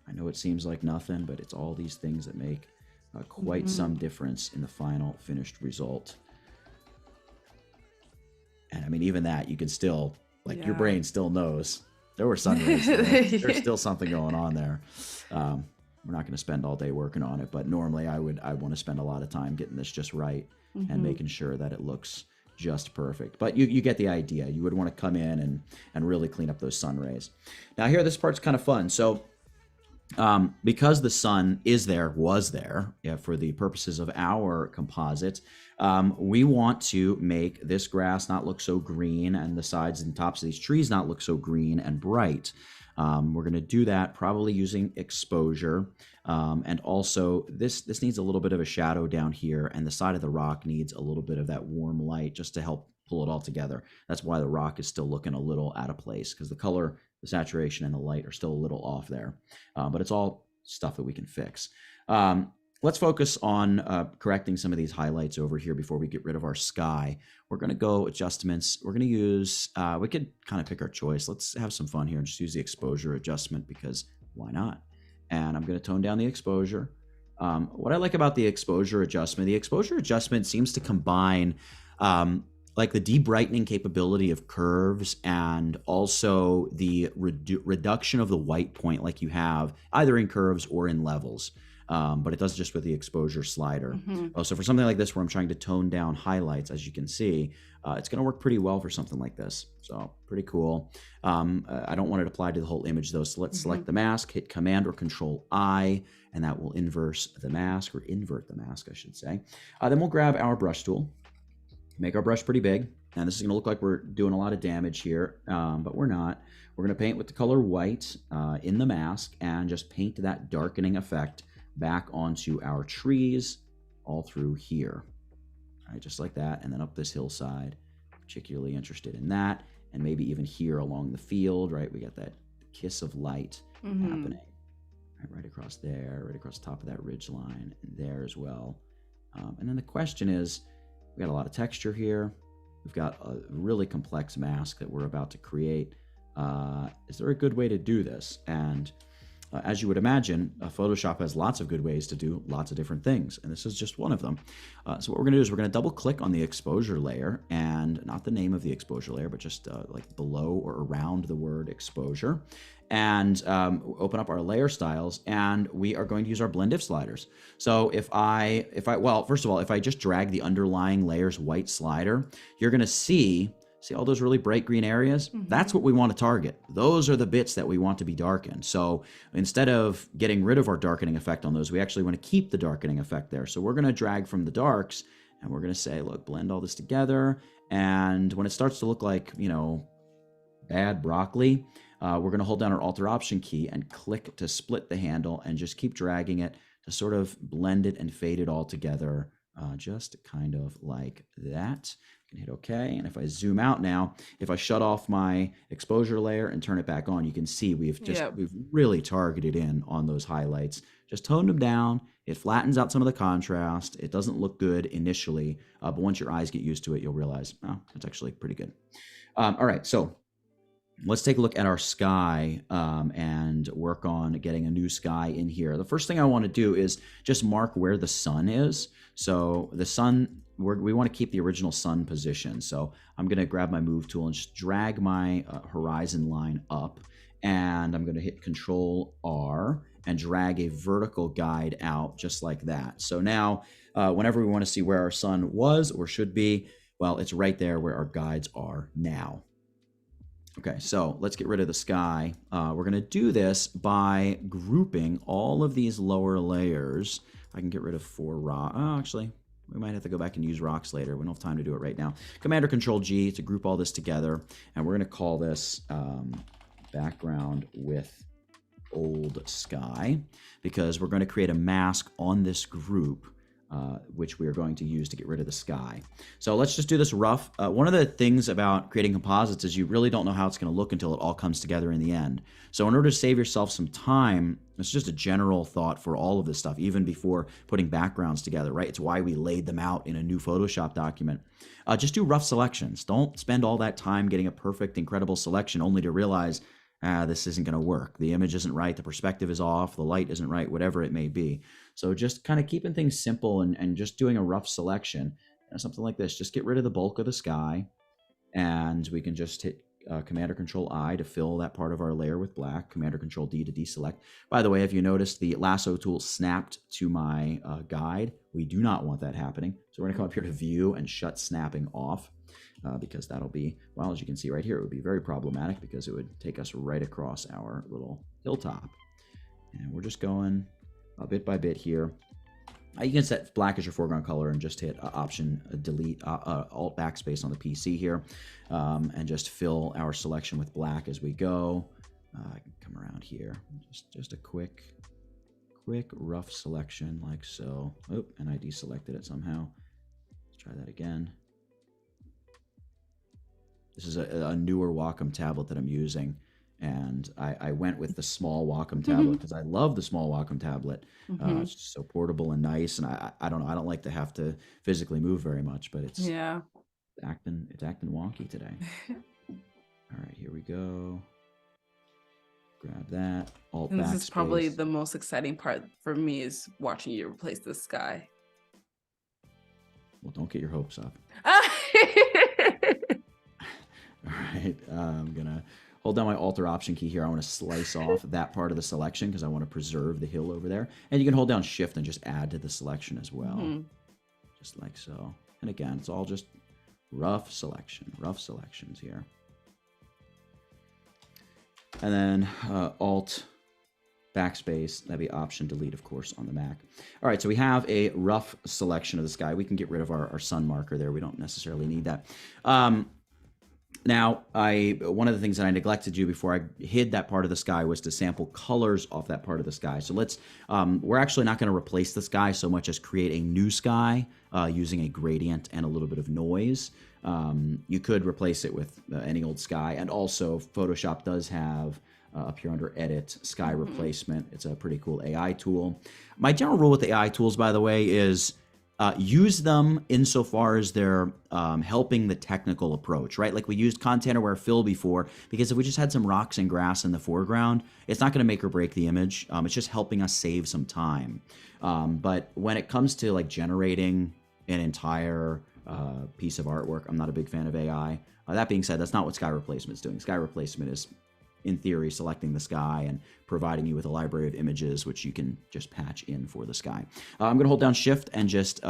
I know it seems like nothing, but it's all these things that make quite some difference in the final finished result. And I mean, even that, you can still, like, your brain still knows there were sun rays. There's still something going on there. We're not going to spend all day working on it, but normally I want to spend a lot of time getting this just right and making sure that it looks just perfect. But you get the idea. You would want to come in and really clean up those sun rays. Now here, this part's kind of fun. So because the sun was there for the purposes of our composite, we want to make this grass not look so green and the sides and tops of these trees not look so green and bright. We're going to do that probably using exposure. And also this needs a little bit of a shadow down here, and the side of the rock needs a little bit of that warm light just to help pull it all together. That's why the rock is still looking a little out of place, because the color, the saturation, and the light are still a little off there. But it's all stuff that we can fix. Let's focus on correcting some of these highlights over here before we get rid of our sky. We're going to go adjustments. We're going to use, we could kind of pick our choice. Let's have some fun here and just use the exposure adjustment, because why not? And I'm going to tone down the exposure. What I like about the exposure adjustment seems to combine like the debrightening capability of curves and also the reduction of the white point like you have either in curves or in levels. But it does just with the exposure slider. So for something like this where I'm trying to tone down highlights, as you can see, it's going to work pretty well for something like this. So pretty cool. I don't want it applied to the whole image though. So let's select the mask, hit Command or Control I, and that will invert the mask, I should say. Then we'll grab our brush tool, make our brush pretty big. And this is going to look like we're doing a lot of damage here, but we're not. We're going to paint with the color white in the mask and just paint that darkening effect back onto our trees all through here. All right, just like that. And then up this hillside, particularly interested in that. And maybe even here along the field, right? We got that kiss of light happening. Right across there, right across the top of that ridge line, and there as well. And then the question is, we got a lot of texture here. We've got a really complex mask that we're about to create. Is there a good way to do this? And as you would imagine, Photoshop has lots of good ways to do lots of different things, and this is just one of them. So what we're going to do is we're going to double click on the exposure layer, and not the name of the exposure layer, but just like below or around the word exposure, and open up our layer styles, and we are going to use our blend if sliders. So well, first of all, if I just drag the underlying layer's white slider, you're going to see all those really bright green areas? That's what we want to target. Those are the bits that we want to be darkened. So instead of getting rid of our darkening effect on those, we actually want to keep the darkening effect there. So we're going to drag from the darks, And we're going to say, look, blend all this together. And when it starts to look like, you know, bad broccoli, we're going to hold down our Alt-Option key and click to split the handle and just keep dragging it to sort of blend it and fade it all together, just kind of like that. You can hit OK. And if I zoom out now, if I shut off my exposure layer and turn it back on, you can see we've really targeted in on those highlights. Just toned them down. It flattens out some of the contrast. It doesn't look good initially, but once your eyes get used to it, you'll realize, oh, it's actually pretty good. All right, so let's take a look at our sky and work on getting a new sky in here. The first thing I want to do is just mark where the sun is. So the sun, we want to keep the original sun position. So I'm going to grab my move tool and just drag my horizon line up. And I'm going to hit Control R and drag a vertical guide out just like that. So now whenever we want to see where our sun was or should be, well, it's right there where our guides are now. Okay, so let's get rid of the sky. We're going to do this by grouping all of these lower layers. I can get rid of 4 rocks. Oh, actually, we might have to go back and use rocks later. We don't have time to do it right now. Command or Control G to group all this together. And we're going to call this background with old sky, because we're going to create a mask on this group, which we are going to use to get rid of the sky. So let's just do this rough. One of the things about creating composites is you really don't know how it's going to look until it all comes together in the end. So in order to save yourself some time, it's just a general thought for all of this stuff, even before putting backgrounds together, right? It's why we laid them out in a new Photoshop document. Just do rough selections. Don't spend all that time getting a perfect, incredible selection only to realize, this isn't going to work. The image isn't right. The perspective is off. The light isn't right, whatever it may be. So just kind of keeping things simple and just doing a rough selection, something like this. Just get rid of the bulk of the sky, and we can just hit Command or Control I to fill that part of our layer with black, Command or Control D to deselect. By the way, if you notice, the lasso tool snapped to my guide. We do not want that happening. So we're going to come up here to View and shut snapping off. Because that'll be, well, as you can see right here, it would be very problematic because it would take us right across our little hilltop. And we're just going bit by bit here. You can set black as your foreground color and just hit Option Delete, Alt Backspace on the PC here, and just fill our selection with black as we go. I can come around here, just a quick rough selection like so. Oh, and I deselected it somehow. Let's try that again. This is a newer Wacom tablet that I'm using, and I went with the small Wacom tablet because I love the small Wacom tablet. It's just so portable and nice, and I don't know, I don't like to have to physically move very much, but it's acting wonky today. All right, here we go. Grab that. Alt and this backspace. is probably the most exciting part for me, is watching you replace the sky. Well, don't get your hopes up. All right, I'm going to hold down my Alt-Option key here. I want to slice off that part of the selection because I want to preserve the hill over there. And you can hold down Shift and just add to the selection as well, just like so. And again, it's all just rough selections here. And then Alt Backspace, that'd be Option Delete, of course, on the Mac. All right, so we have a rough selection of the sky. We can get rid of our sun marker there. We don't necessarily need that. Now, one of the things that I neglected to do before I hid that part of the sky was to sample colors off that part of the sky. So we're actually not going to replace the sky so much as create a new sky using a gradient and a little bit of noise. You could replace it with any old sky. And also, Photoshop does have, up here under Edit, Sky Replacement. It's a pretty cool AI tool. My general rule with AI tools, by the way, is use them insofar as they're helping the technical approach, right? Like we used Content Aware Fill before, because if we just had some rocks and grass in the foreground, it's not going to make or break the image. It's just helping us save some time. But when it comes to like generating an entire piece of artwork, I'm not a big fan of AI. That being said, that's not what Sky Replacement is doing. Sky Replacement is, in theory, selecting the sky and providing you with a library of images, which you can just patch in for the sky. I'm going to hold down Shift and just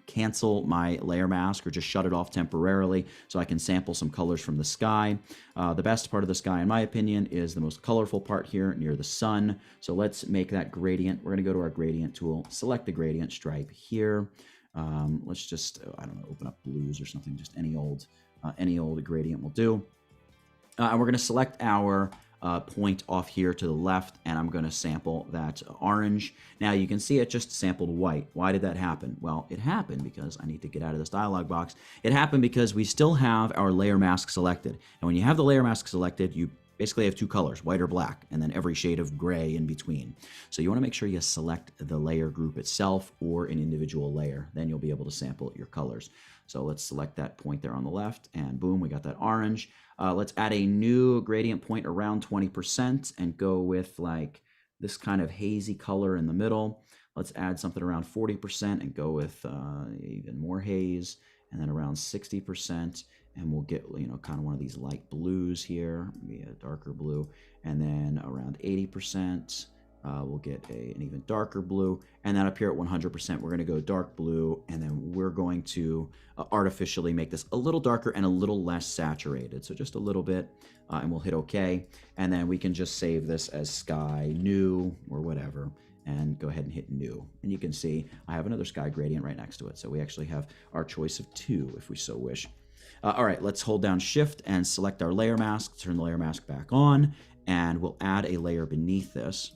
cancel my layer mask, or just shut it off temporarily so I can sample some colors from the sky. The best part of the sky, in my opinion, is the most colorful part here near the sun. So let's make that gradient. We're going to go to our gradient tool, select the gradient stripe here. Let's just, I don't know, open up blues or something. Just any old gradient will do. And we're going to select our point off here to the left, and I'm going to sample that orange. Now you can see it just sampled white. Why did that happen? Well, it happened because I need to get out of this dialog box. It happened because we still have our layer mask selected. And when you have the layer mask selected, you basically have two colors, white or black, and then every shade of gray in between. So you want to make sure you select the layer group itself or an individual layer. Then you'll be able to sample your colors. So let's select that point there on the left, and boom, we got that orange. Let's add a new gradient point around 20% and go with like this kind of hazy color in the middle. Let's add something around 40% and go with even more haze, and then around 60%. And we'll get, kind of one of these light blues here, maybe a darker blue. And then around 80%, we'll get an even darker blue. And then up here at 100%, we're going to go dark blue. And then we're going to artificially make this a little darker and a little less saturated. So just a little bit, and we'll hit OK. And then we can just save this as sky new or whatever, and go ahead and hit new. And you can see I have another sky gradient right next to it. So we actually have our choice of 2 if we so wish. All right, let's hold down Shift and select our layer mask, turn the layer mask back on, and we'll add a layer beneath this,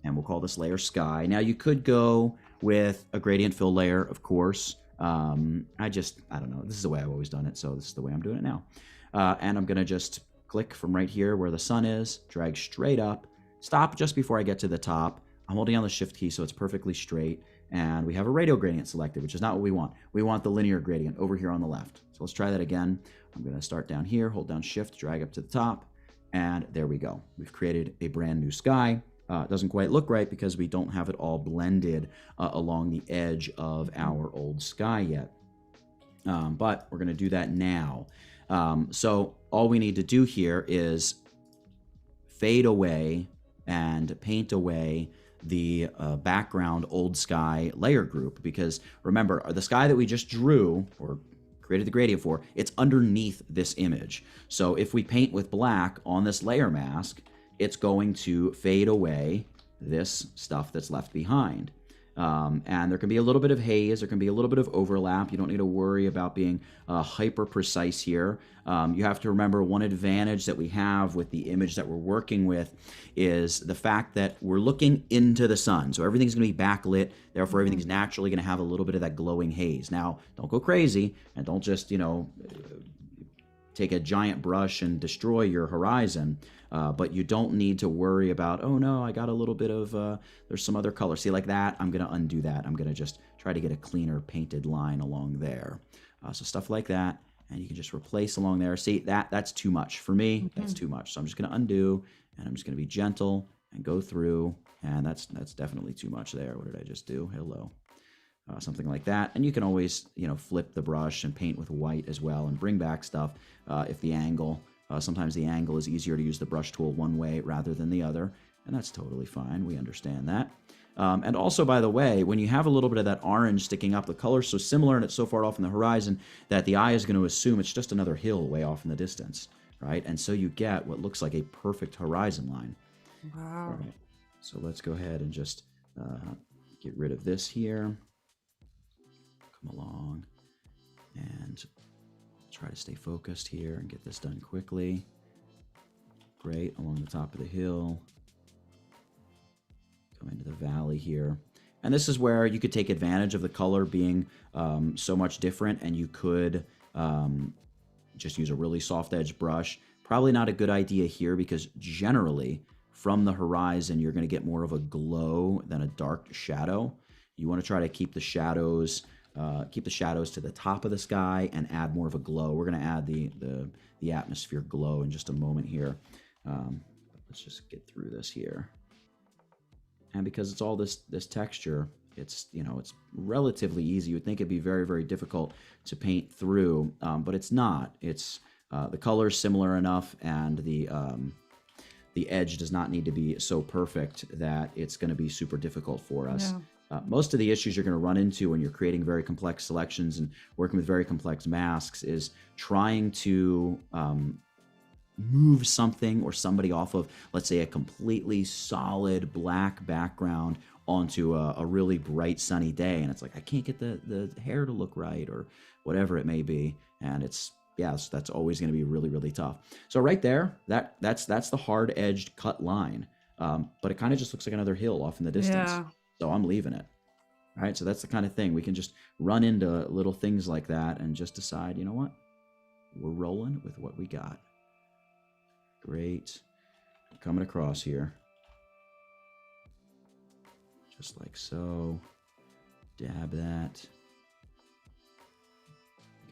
and we'll call this layer Sky. Now, you could go with a gradient fill layer, of course. I don't know. This is the way I've always done it, so this is the way I'm doing it now. And I'm going to just click from right here where the sun is, drag straight up, stop just before I get to the top. I'm holding down the Shift key so it's perfectly straight. And we have a radial gradient selected, which is not what we want. We want the linear gradient over here on the left. So let's try that again. I'm going to start down here, hold down Shift, drag up to the top, and there we go. We've created a brand new sky. It doesn't quite look right because we don't have it all blended along the edge of our old sky yet. But we're going to do that now. So all we need to do here is fade away and paint away the background old sky layer group, because remember, the sky that we just drew or created the gradient for, it's underneath this image. So if we paint with black on this layer mask, it's going to fade away this stuff that's left behind. And there can be a little bit of haze, there can be a little bit of overlap. You don't need to worry about being hyper precise here. You have to remember one advantage that we have with the image that we're working with is the fact that we're looking into the sun. So everything's going to be backlit, therefore everything's naturally going to have a little bit of that glowing haze. Now, don't go crazy and don't just, take a giant brush and destroy your horizon. But you don't need to worry about, oh no, I got a little bit of, there's some other color. See, like that, I'm going to undo that. I'm going to just try to get a cleaner painted line along there. So stuff like that, and you can just replace along there. See, that's too much. For me, that's too much. So I'm just going to undo, and I'm just going to be gentle and go through, and that's definitely too much there. What did I just do? Hello. Something like that. And you can always, flip the brush and paint with white as well and bring back stuff if the angle, sometimes the angle is easier to use the brush tool one way rather than the other, and that's totally fine. We understand that. And also, by the way, when you have a little bit of that orange sticking up, the color's so similar and it's so far off in the horizon that the eye is going to assume it's just another hill way off in the distance, right? And so you get what looks like a perfect horizon line. Wow. All right. So let's go ahead and just get rid of this here. Come along and try to stay focused here and get this done quickly. Great, along the top of the hill. Go into the valley here. And this is where you could take advantage of the color being so much different, and you could just use a really soft edge brush. Probably not a good idea here because generally from the horizon you're going to get more of a glow than a dark shadow. You want to try to keep the shadows to the top of the sky and add more of a glow. We're going to add the atmosphere glow in just a moment here. Let's just get through this here. And because it's all this texture, it's relatively easy. You would think it'd be very, very difficult to paint through, but it's not. It's the color's similar enough, and the edge does not need to be so perfect that it's going to be super difficult for us. Yeah. Most of the issues you're going to run into when you're creating very complex selections and working with very complex masks is trying to move something or somebody off of, let's say, a completely solid black background onto a really bright sunny day, and it's like I can't get the hair to look right or whatever it may be, and it's yes, that's always going to be really, really tough. So right there, that's the hard edged cut line, but it kind of just looks like another hill off in the distance. Yeah. So I'm leaving it. All right, so that's the kind of thing we can just run into little things like that and just decide, you know what, we're rolling with what we got. Great. Coming across here. Just like so. Dab that.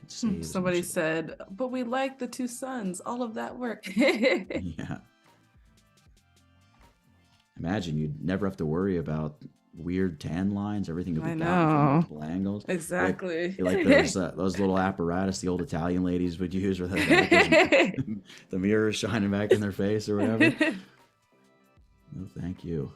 Somebody said, but we like the two suns, all of that work. Yeah. Imagine you'd never have to worry about weird tan lines. Everything would be down from multiple angles. Exactly. Like those little apparatus the old Italian ladies would use with the mirrors shining back in their face or whatever. No, thank you.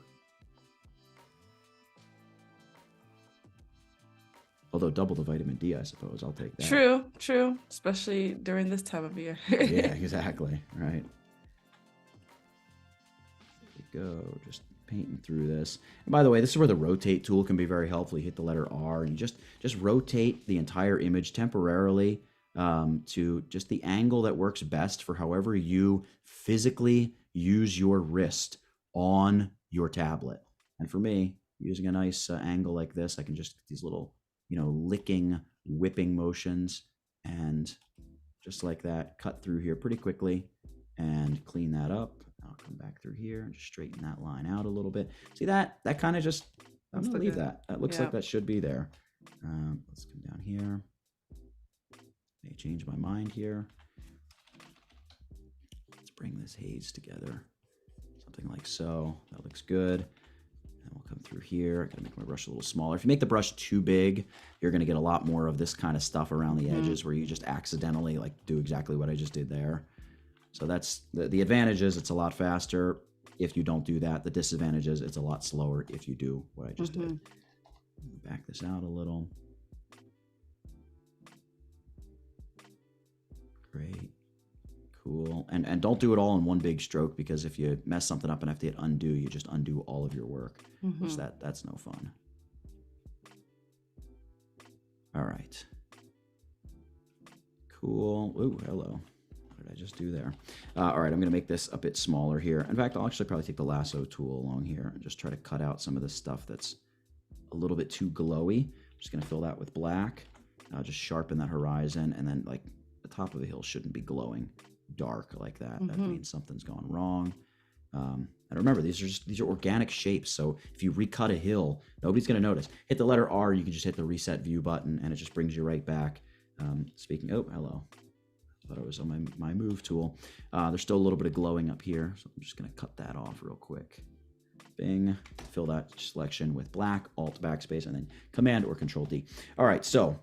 Although double the vitamin D, I suppose. I'll take that. True. Especially during this time of year. Yeah, exactly. Right. There we go. Just painting through this. And by the way, this is where the rotate tool can be very helpful. You hit the letter R and you just rotate the entire image temporarily to just the angle that works best for however you physically use your wrist on your tablet. And for me, using a nice angle like this, I can just get these little, licking, whipping motions, and just like that, cut through here pretty quickly and clean that up. I'll come back through here and just straighten that line out a little bit. See that kind of just, I'm gonna leave that. That looks like that should be there. Let's come down here. May change my mind here. Let's bring this haze together. Something like so. That looks good. And we'll come through here. I gotta make my brush a little smaller. If you make the brush too big, you're gonna get a lot more of this kind of stuff around the edges where you just accidentally do exactly what I just did there. So that's the advantage is it's a lot faster if you don't do that. The disadvantage is it's a lot slower if you do what I just did. Back this out a little. Great. Cool. And don't do it all in one big stroke, because if you mess something up and have to hit undo, you just undo all of your work, which that's no fun. All right. Cool. Ooh, hello. What did I just do there? All right, I'm going to make this a bit smaller here. In fact, I'll actually probably take the lasso tool along here and just try to cut out some of this stuff that's a little bit too glowy. I'm just going to fill that with black. I'll just sharpen that horizon, and then the top of the hill shouldn't be glowing dark like that. That means something's gone wrong. And remember, these are organic shapes, so if you recut a hill, nobody's going to notice. Hit the letter R, you can just hit the reset view button, and it just brings you right back. Oh, hello. I thought it was on my move tool. There's still a little bit of glowing up here, so I'm just going to cut that off real quick. Bing, fill that selection with black, Alt backspace, and then Command or Control D. All right, so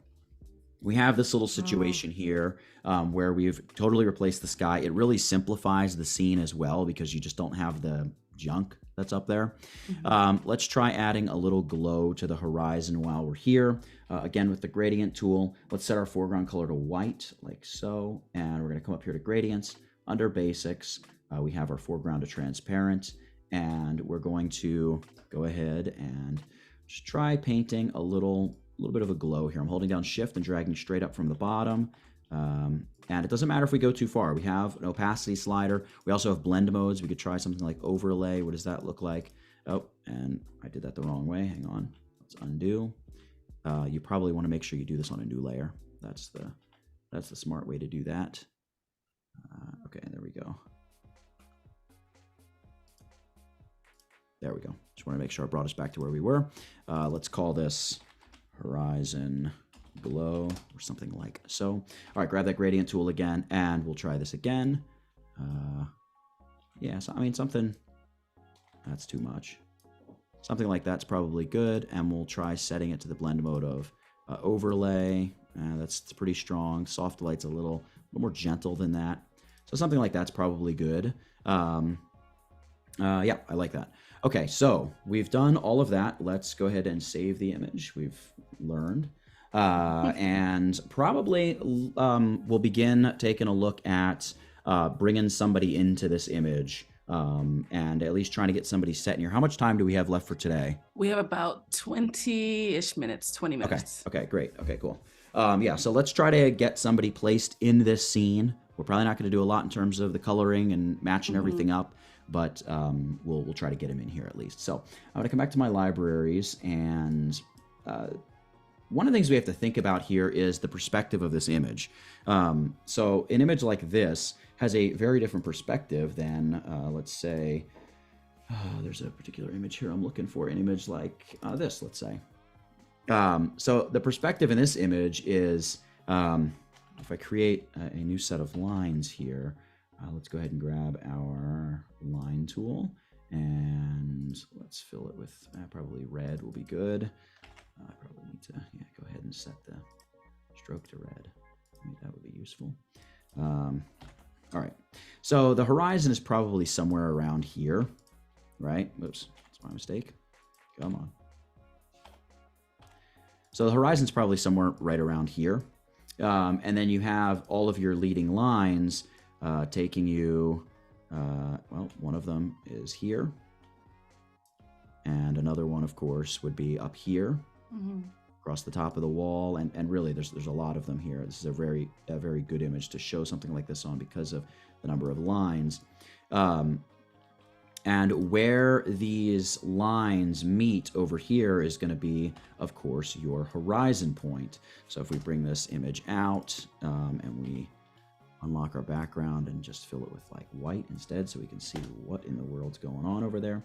we have this little situation here where we've totally replaced the sky. It really simplifies the scene as well, because you just don't have the junk that's up there. Let's try adding a little glow to the horizon while we're here. Again, with the gradient tool, let's set our foreground color to white, like so. And we're going to come up here to gradients. Under basics, we have our foreground to transparent. And we're going to go ahead and just try painting a little bit of a glow here. I'm holding down Shift and dragging straight up from the bottom. And it doesn't matter if we go too far. We have an opacity slider. We also have blend modes. We could try something like overlay. What does that look like? Oh, and I did that the wrong way. Hang on. Let's undo. You probably want to make sure you do this on a new layer. That's the smart way to do that. Okay, there we go. There we go. Just want to make sure I brought us back to where we were. Let's call this horizon glow or something like so. All right, grab that gradient tool again, and we'll try this again. Yeah, so, I mean, something that's too much. Something like that's probably good, and we'll try setting it to the blend mode of overlay. That's pretty strong. Soft light's a little more gentle than that. So something like that's probably good. Yeah, I like that. Okay, so we've done all of that. Let's go ahead and save the image. We've learned. And probably we'll begin taking a look at bringing somebody into this image, and at least trying to get somebody set in here. How much time do we have left for today? We have about 20-ish minutes, 20 minutes. Okay, great. Okay, cool. Yeah, so let's try to get somebody placed in this scene. We're probably not going to do a lot in terms of the coloring and matching everything up, but we'll try to get him in here at least. So I'm going to come back to my libraries, and one of the things we have to think about here is the perspective of this image. So an image like this has a very different perspective than, let's say, there's a particular image here I'm looking for, an image like this, let's say. So the perspective in this image is, if I create a new set of lines here, let's go ahead and grab our line tool, and let's fill it with probably red will be good. I probably need to go ahead and set the stroke to red. I think that would be useful. All right, so the horizon is probably somewhere around here, right? Oops, that's my mistake. Come on. So the horizon's probably somewhere right around here. And then you have all of your leading lines taking you, well, one of them is here. And another one, of course, would be up here, across the top of the wall. And really, there's a lot of them here. This is a very good image to show something like this on because of the number of lines. And where these lines meet over here is going to be, of course, your horizon point. So if we bring this image out and we unlock our background and just fill it with like white instead so we can see what in the world's going on over there.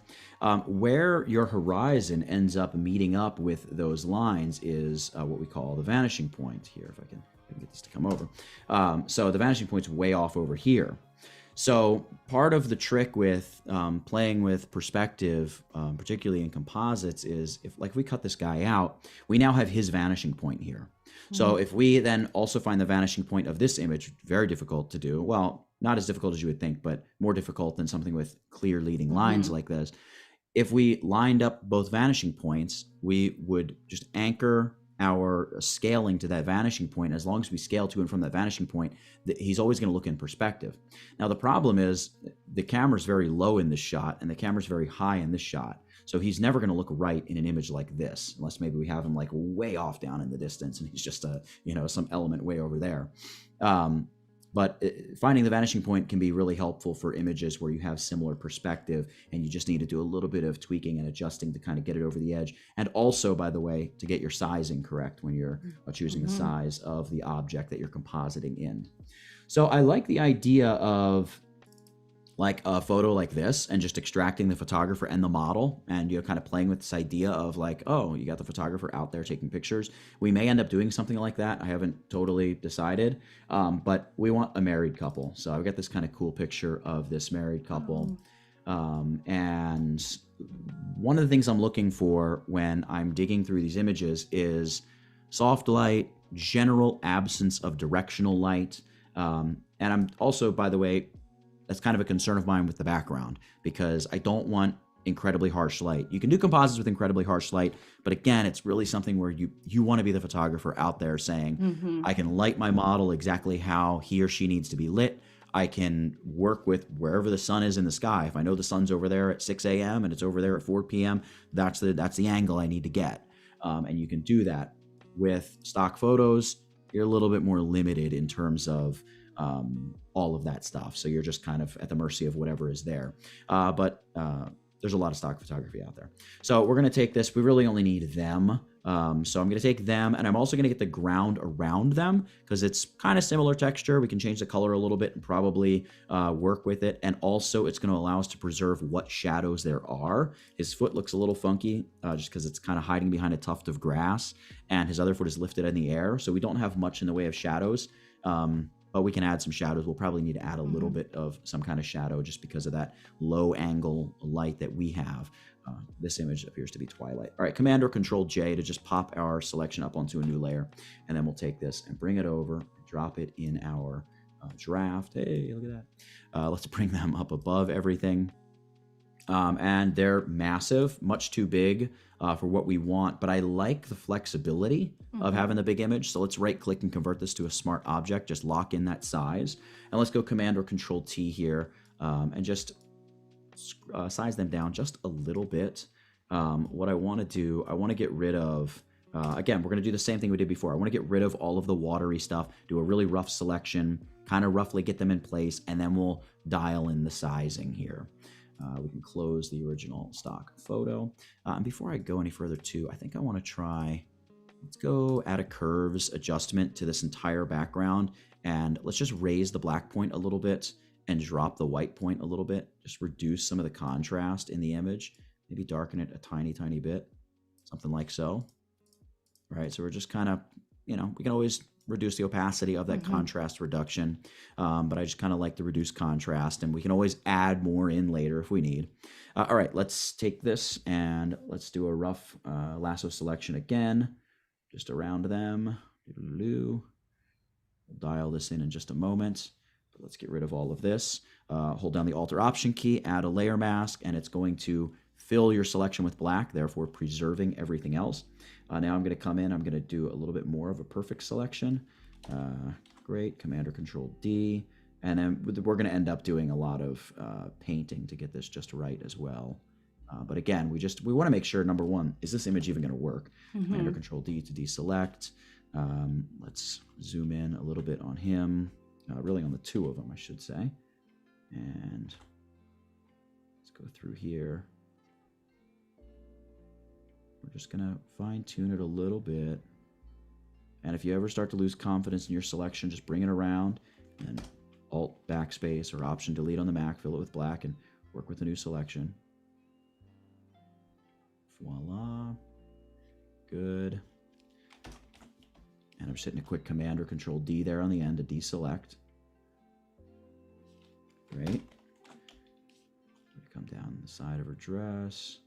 Where your horizon ends up meeting up with those lines is what we call the vanishing point here, if I can get this to come over. So the vanishing point's way off over here. So part of the trick with playing with perspective, particularly in composites, is if we cut this guy out, we now have his vanishing point here. So if we then also find the vanishing point of this image, very difficult to do. Well, not as difficult as you would think, but more difficult than something with clear leading lines like this. If we lined up both vanishing points, we would just anchor our scaling to that vanishing point. As long as we scale to and from that vanishing point, he's always going to look in perspective. Now, the problem is the camera's very low in this shot and the camera's very high in this shot. So he's never going to look right in an image like this, unless maybe we have him like way off down in the distance and he's just some element way over there. But finding the vanishing point can be really helpful for images where you have similar perspective and you just need to do a little bit of tweaking and adjusting to kind of get it over the edge. And also, by the way, to get your sizing correct when you're choosing the size of the object that you're compositing in. So I like the idea of like a photo like this and just extracting the photographer and the model and kind of playing with this idea of like, oh, you got the photographer out there taking pictures. We may end up doing something like that. I haven't totally decided, but we want a married couple. So I've got this kind of cool picture of this married couple. And one of the things I'm looking for when I'm digging through these images is soft light, general absence of directional light. And I'm also, by the way, that's kind of a concern of mine with the background because I don't want incredibly harsh light. You can do composites with incredibly harsh light, but again, it's really something where you want to be the photographer out there saying, I can light my model exactly how he or she needs to be lit. I can work with wherever the sun is in the sky. If I know the sun's over there at 6 a.m. and it's over there at 4 p.m., that's the angle I need to get. And you can do that. With stock photos, you're a little bit more limited in terms of all of that stuff. So you're just kind of at the mercy of whatever is there. But there's a lot of stock photography out there. So we're going to take this. We really only need them. So I'm going to take them, and I'm also going to get the ground around them because it's kind of similar texture. We can change the color a little bit and probably work with it. And also it's going to allow us to preserve what shadows there are. His foot looks a little funky just because it's kind of hiding behind a tuft of grass, and his other foot is lifted in the air. So we don't have much in the way of shadows. But we can add some shadows. We'll probably need to add a little bit of some kind of shadow just because of that low angle light that we have. This image appears to be twilight. All right, Command or Control J to just pop our selection up onto a new layer. And then we'll take this and bring it over, drop it in our draft. Hey, look at that. Let's bring them up above everything. And they're massive, much too big for what we want. But I like the flexibility of having the big image. So let's right click and convert this to a smart object. Just lock in that size. And let's go Command or Control T here and just size them down just a little bit. What I want to do, I want to get rid of, again, we're going to do the same thing we did before. I want to get rid of all of the watery stuff, do a really rough selection, kind of roughly get them in place, and then we'll dial in the sizing here. We can close the original stock photo. And before I go any further too, I think I want to try, let's go add a curves adjustment to this entire background. And let's just raise the black point a little bit and drop the white point a little bit. Just reduce some of the contrast in the image. Maybe darken it a tiny, tiny bit. Something like so. Right, so we're just kind of, you know, we can always reduce the opacity of that contrast reduction, but I just kind of like the reduced contrast, and we can always add more in later if we need. All right, let's take this and let's do a rough lasso selection again, just around them. We'll dial this in just a moment, but let's get rid of all of this. Hold down the Alt or Option key, add a layer mask, and it's going to fill your selection with black, therefore preserving everything else. Now I'm going to come in, I'm going to do a little bit more of a perfect selection. Great, Command or Control D. And then we're going to end up doing a lot of painting to get this just right as well. But again, we want to make sure, number one, is this image even going to work? Command or Control D to deselect. Let's zoom in a little bit on him, really on the two of them, I should say. And let's go through here. We're just going to fine tune it a little bit. And if you ever start to lose confidence in your selection, just bring it around and Alt backspace or Option delete on the Mac, fill it with black, and work with a new selection. Voila. Good. And I'm just hitting a quick Command or Control D there on the end to deselect. Great. Come down the side of her dress.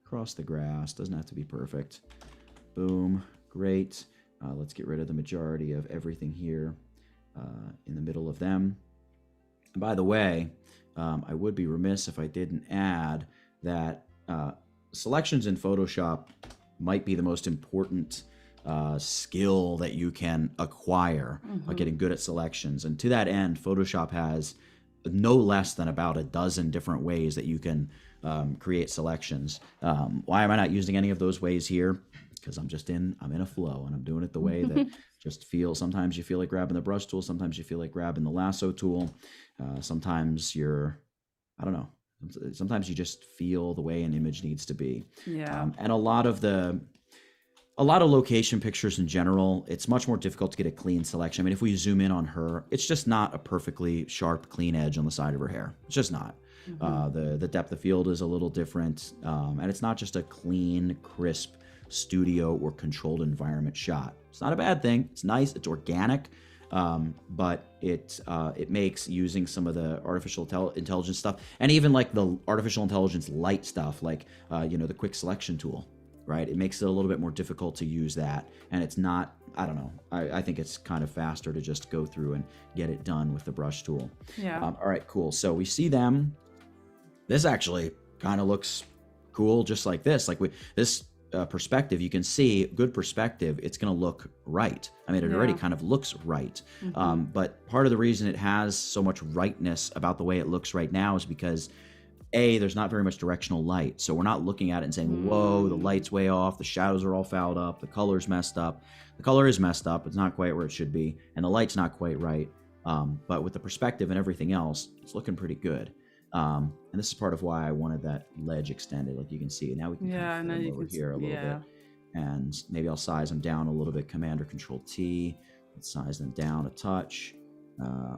Across the grass, doesn't have to be perfect. Boom, great. Let's get rid of the majority of everything here in the middle of them. And by the way, I would be remiss if I didn't add that selections in Photoshop might be the most important skill that you can acquire by getting good at selections. And to that end, Photoshop has no less than about a dozen different ways that you can create selections. Why am I not using any of those ways here? Because I'm in a flow and I'm doing it the way that just feels. Sometimes you feel like grabbing the brush tool. Sometimes you feel like grabbing the lasso tool. Sometimes I don't know. Sometimes you just feel the way an image needs to be. Yeah. And a lot of location pictures in general, it's much more difficult to get a clean selection. I mean, if we zoom in on her, it's just not a perfectly sharp, clean edge on the side of her hair. It's just not. The depth of field is a little different, and it's not just a clean, crisp studio or controlled environment shot. It's not a bad thing. It's nice. It's organic, but it makes using some of the artificial intelligence stuff, and even like the artificial intelligence light stuff, like the quick selection tool. Right, it makes it a little bit more difficult to use that, and it's not. I don't know. I think it's kind of faster to just go through and get it done with the brush tool. Yeah. All right, cool. So we see them. This actually kind of looks cool, just like this. Like this perspective, you can see good perspective. It's going to look right. I mean, it already kind of looks right. But part of the reason it has so much rightness about the way it looks right now is because there's not very much directional light. So we're not looking at it and saying, whoa, the light's way off, the shadows are all fouled up, the color's messed up. The color is messed up, it's not quite where it should be, and the light's not quite right. But with the perspective and everything else, it's looking pretty good. And this is part of why I wanted that ledge extended, like you can see. Now we can kind of fit them over here a little bit. And maybe I'll size them down a little bit, Command or Control T. Let's size them down a touch.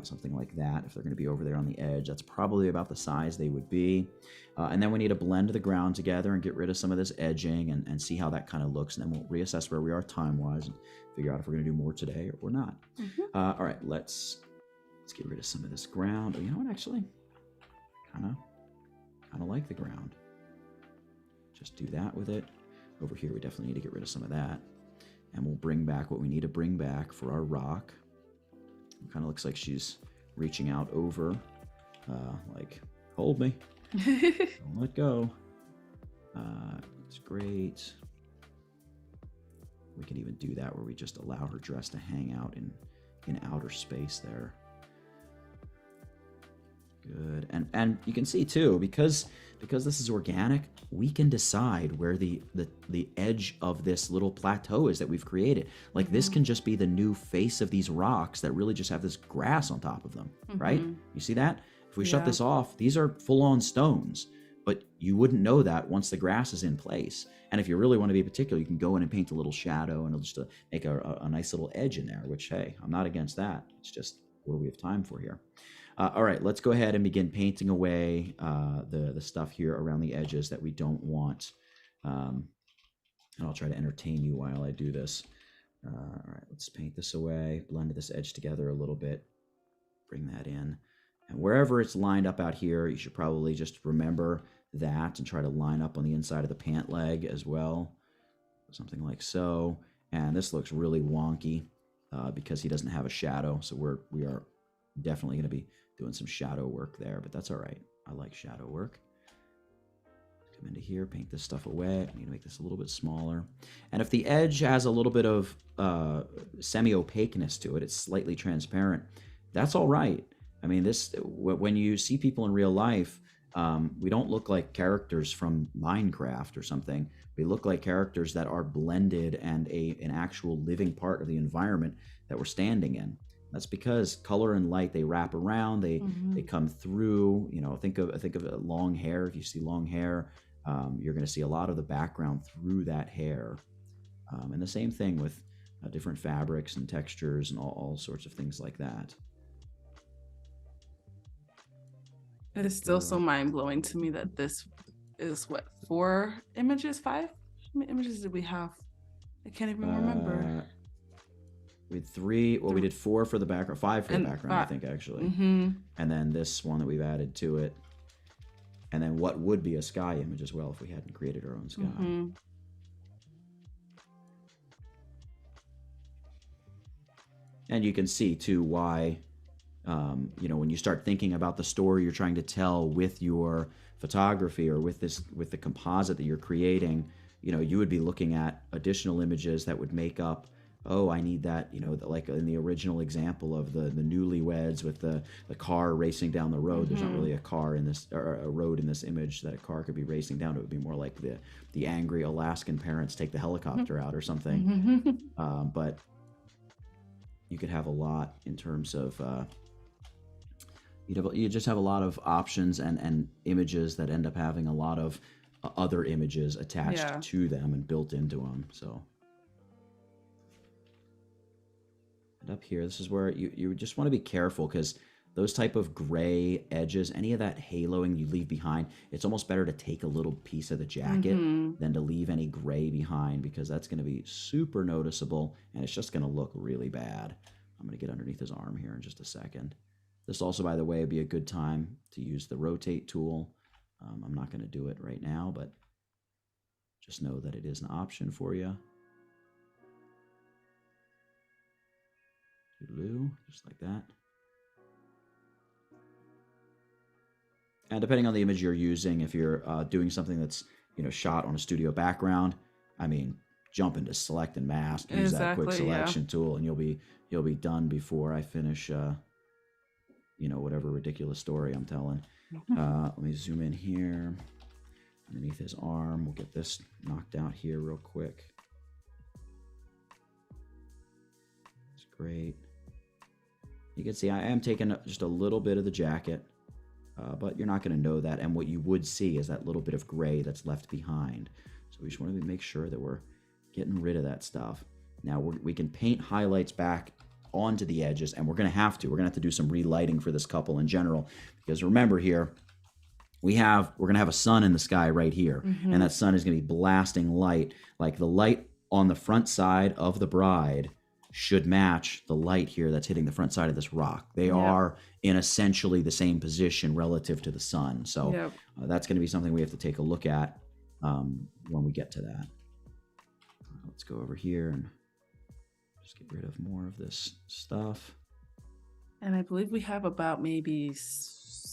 Something like that. If they're going to be over there on the edge, that's probably about the size they would be. And then we need to blend the ground together and get rid of some of this edging and see how that kind of looks. And then we'll reassess where we are time-wise and figure out if we're going to do more today or not. All right, let's get rid of some of this ground. You know what, actually? Kind of like the ground. Just do that with it. Over here, we definitely need to get rid of some of that. And we'll bring back what we need to bring back for our rock. It kind of looks like she's reaching out over, like, hold me. Don't let go. It's great. We can even do that where we just allow her dress to hang out in outer space there. Good. And you can see too, because this is organic, we can decide where the edge of this little plateau is that we've created. Like this can just be the new face of these rocks that really just have this grass on top of them, right? You see that? If we shut this off, these are full-on stones, but you wouldn't know that once the grass is in place. And if you really want to be particular, you can go in and paint a little shadow and just make a nice little edge in there, which, hey, I'm not against that. It's just what do we have time for here? All right, let's go ahead and begin painting away the stuff here around the edges that we don't want. And I'll try to entertain you while I do this. All right, let's paint this away, blend this edge together a little bit, bring that in. And wherever it's lined up out here, you should probably just remember that and try to line up on the inside of the pant leg as well. Something like so. And this looks really wonky because he doesn't have a shadow. So we are definitely going to be doing some shadow work there, but that's all right. I like shadow work. Come into here, paint this stuff away. I need to make this a little bit smaller. And if the edge has a little bit of semi-opaqueness to it, it's slightly transparent, that's all right. I mean, when you see people in real life, we don't look like characters from Minecraft or something. We look like characters that are blended and an actual living part of the environment that we're standing in. That's because color and light, they wrap around, they come through. You know, think of long hair. If you see long hair, you're going to see a lot of the background through that hair. And the same thing with different fabrics and textures and all sorts of things like that. It is still so mind-blowing to me that this is what, 4 images, 5? How many images did we have? I can't even remember. We had 3. Well, we did 4 for the background, 5 for the background, I think, actually. And then this one that we've added to it. And then what would be a sky image as well if we hadn't created our own sky. And you can see too why, you know, when you start thinking about the story you're trying to tell with your photography or with the composite that you're creating, you know, you would be looking at additional images that would make up, oh, I need that, you know, like in the original example of the newlyweds with the car racing down the road. There's not really a car in this, or a road in this image that a car could be racing down. It would be more like the angry Alaskan parents take the helicopter out or something. But you could have a lot in terms of, you just have a lot of options and images that end up having a lot of other images attached to them and built into them. So. And up here, this is where you just want to be careful because those type of gray edges, any of that haloing you leave behind, it's almost better to take a little piece of the jacket than to leave any gray behind because that's going to be super noticeable and it's just going to look really bad. I'm going to get underneath his arm here in just a second. This also, by the way, would be a good time to use the rotate tool. I'm not going to do it right now, but just know that it is an option for you. Just like that. And depending on the image you're using, if you're doing something that's, you know, shot on a studio background, I mean, jump into select and mask, use that quick selection tool, and you'll be done before I finish, you know, whatever ridiculous story I'm telling. Let me zoom in here underneath his arm. We'll get this knocked out here real quick. It's great. You can see I am taking just a little bit of the jacket, but you're not going to know that. And what you would see is that little bit of gray that's left behind. So we just want to make sure that we're getting rid of that stuff. Now we can paint highlights back onto the edges, and we're going to have to do some relighting for this couple in general, because remember here, we're going to have a sun in the sky right here, and that sun is going to be blasting light. Like the light on the front side of the bride should match the light here that's hitting the front side of this rock. They are in essentially the same position relative to the sun. So that's going to be something we have to take a look at when we get to that. Let's go over here and just get rid of more of this stuff. And I believe we have about maybe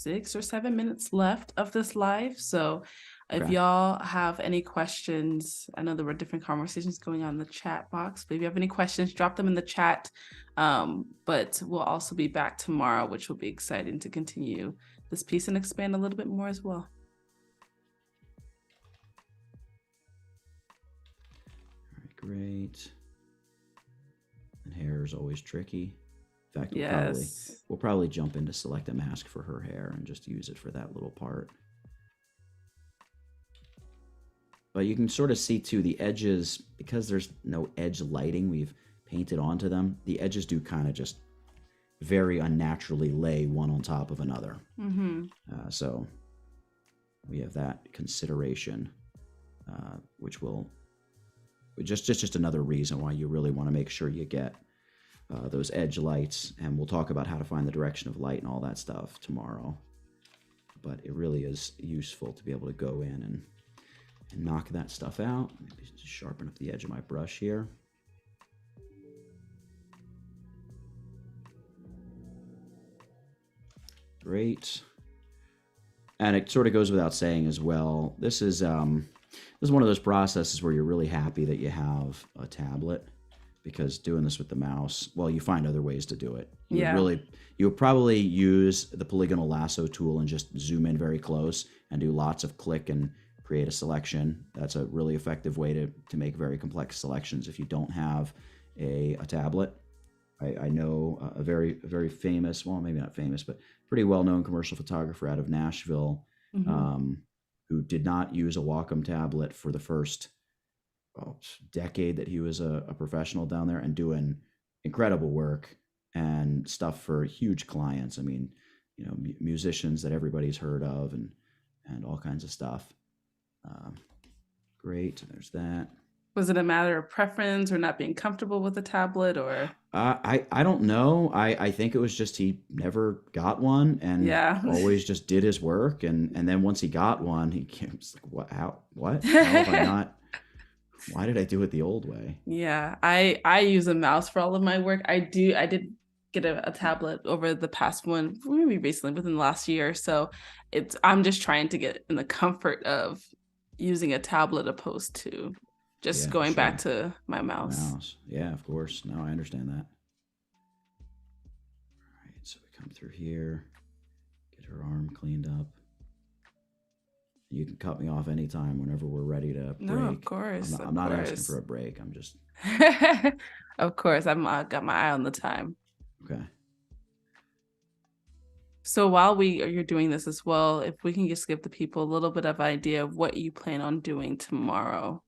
6 or 7 minutes left of this live. So if Okay. y'all have any questions, I know there were different conversations going on in the chat box, but if you have any questions, drop them in the chat. But we'll also be back tomorrow, which will be exciting to continue this piece and expand a little bit more as well. All right, great. And hair is always tricky. In fact, we'll probably jump into select a mask for her hair and just use it for that little part. But you can sort of see too the edges, because there's no edge lighting, we've painted onto them. The edges do kind of just very unnaturally lay one on top of another. So we have that consideration, which will just another reason why you really want to make sure you get those edge lights. And we'll talk about how to find the direction of light and all that stuff tomorrow. But it really is useful to be able to go in and knock that stuff out. Maybe just sharpen up the edge of my brush here. Great. And it sort of goes without saying as well, this is one of those processes where you're really happy that you have a tablet, because doing this with the mouse, well, you find other ways to do it. You would probably use the polygonal lasso tool and just zoom in very close and do lots of click and create a selection. That's a really effective way to make very complex selections if you don't have a tablet. I know a very famous, well, maybe not famous, but pretty well-known commercial photographer out of Nashville, who did not use a Wacom tablet for the first decade that he was a professional down there, and doing incredible work and stuff for huge clients. I mean, musicians that everybody's heard of, and all kinds of stuff. Great. There's that. Was it a matter of preference or not being comfortable with a tablet, or? I don't know. I think it was just he never got one, and always just did his work. And then once he got one, he was like, what? How have I not? Why did I do it the old way? Yeah, I use a mouse for all of my work. I did get a tablet over the past one, maybe recently, within the last year. So I'm just trying to get in the comfort of using a tablet opposed to just going back to my mouse. Yeah, of course. No, I understand that. All right, so we come through here, get her arm cleaned up. You can cut me off anytime whenever we're ready to break. No, of course. I'm not asking for a break. I'm just... Of course. I got my eye on the time. Okay. So while you're doing this as well, if we can just give the people a little bit of idea of what you plan on doing tomorrow.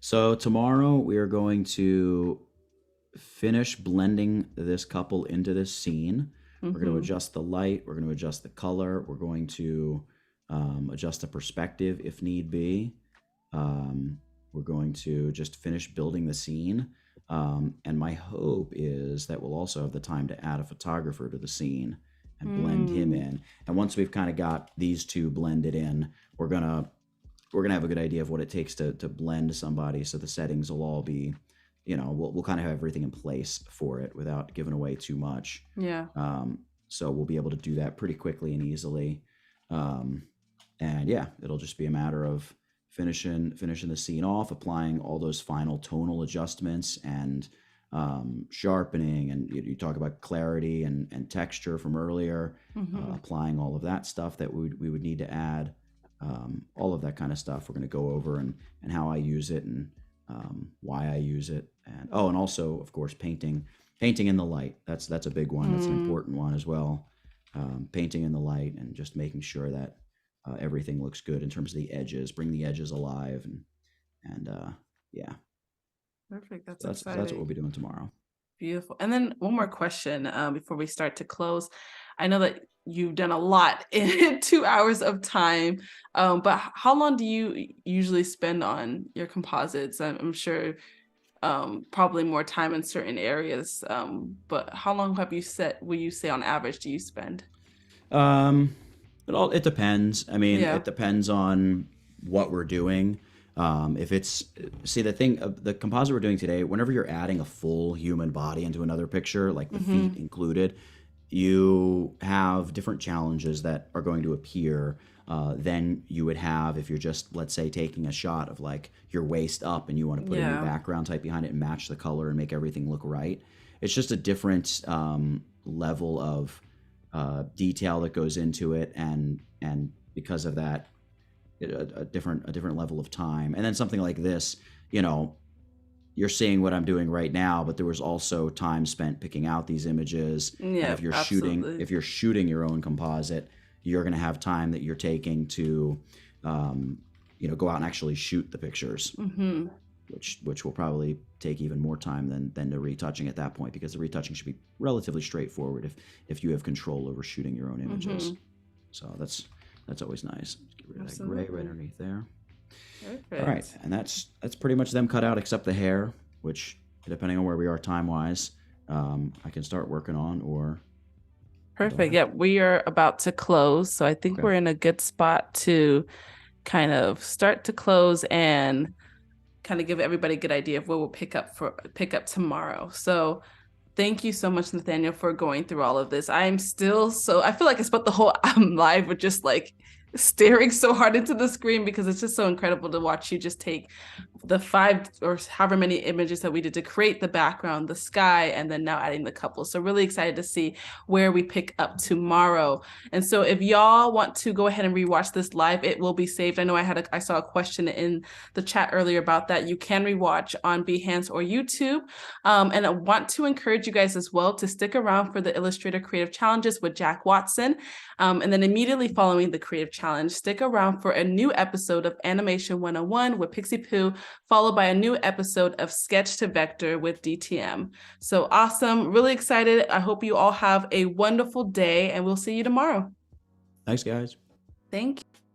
So tomorrow we are going to finish blending this couple into this scene. We're going to adjust the light. We're going to adjust the color. We're going to adjust the perspective if need be. We're going to just finish building the scene. And my hope is that we'll also have the time to add a photographer to the scene and blend him in. And once we've kind of got these two blended in, we're gonna have a good idea of what it takes to blend somebody. So the settings will all be, we'll kind of have everything in place for it without giving away too much. Yeah. So we'll be able to do that pretty quickly and easily. And yeah, it'll just be a matter of finishing the scene off, applying all those final tonal adjustments and sharpening, and you talk about clarity and texture from earlier, applying all of that stuff that we would need to add, all of that kind of stuff. We're going to go over and how I use it and why I use it, and also of course painting in the light. That's a big one. That's an important one as well. Painting in the light and just making sure that everything looks good in terms of the edges, bring the edges alive, and yeah. Perfect. That's exciting. That's what we'll be doing tomorrow. Beautiful. And then one more question before we start to close. I know that you've done a lot in 2 hours of time, but how long do you usually spend on your composites? I'm sure probably more time in certain areas, but how long will you say on average do you spend? It depends. I mean, It depends on what we're doing. If it's, the composite we're doing today, whenever you're adding a full human body into another picture, like the feet included, you have different challenges that are going to appear than you would have if you're just, let's say, taking a shot of like your waist up and you want to put a new Yeah. background type behind it and match the color and make everything look right. It's just a different level of detail that goes into it, and because of that, a different level of time. And then something like this, you know, you're seeing what I'm doing right now, but there was also time spent picking out these images. And Yeah, absolutely. if you're shooting your own composite, you're going to have time that you're taking to, go out and actually shoot the pictures, Hmm. which will probably take even more time than the retouching at that point, because the retouching should be relatively straightforward if you have control over shooting your own images. Hmm. So that's always nice. Get rid of that gray right Absolutely. underneath there. All right, Perfect. and that's pretty much them cut out except the hair, which, depending on where we are time wise, I can start working on, or go Perfect. ahead. Yeah, we are about to close. So I think Okay. we're in a good spot to kind of start to close and kind of give everybody a good idea of what we'll pick up tomorrow. So thank you so much, Nathaniel, for going through all of this. I'm still so, I feel like I spent the whole live with just like staring so hard into the screen, because it's just so incredible to watch you just take the 5 or however many images that we did to create the background, the sky, and then now adding the couple. So really excited to see where we pick up tomorrow. And so if y'all want to go ahead and rewatch this live, it will be saved. I know I saw a question in the chat earlier about that. You can rewatch on Behance or YouTube. And I want to encourage you guys as well to stick around for the Illustrator Creative Challenges with Jack Watson. And then immediately following the Creative Challenge, stick around for a new episode of Animation 101 with Pixie Pooh, followed by a new episode of Sketch to Vector with DTM. So awesome. Really excited. I hope you all have a wonderful day, and we'll see you tomorrow. Thanks, guys. Thank you.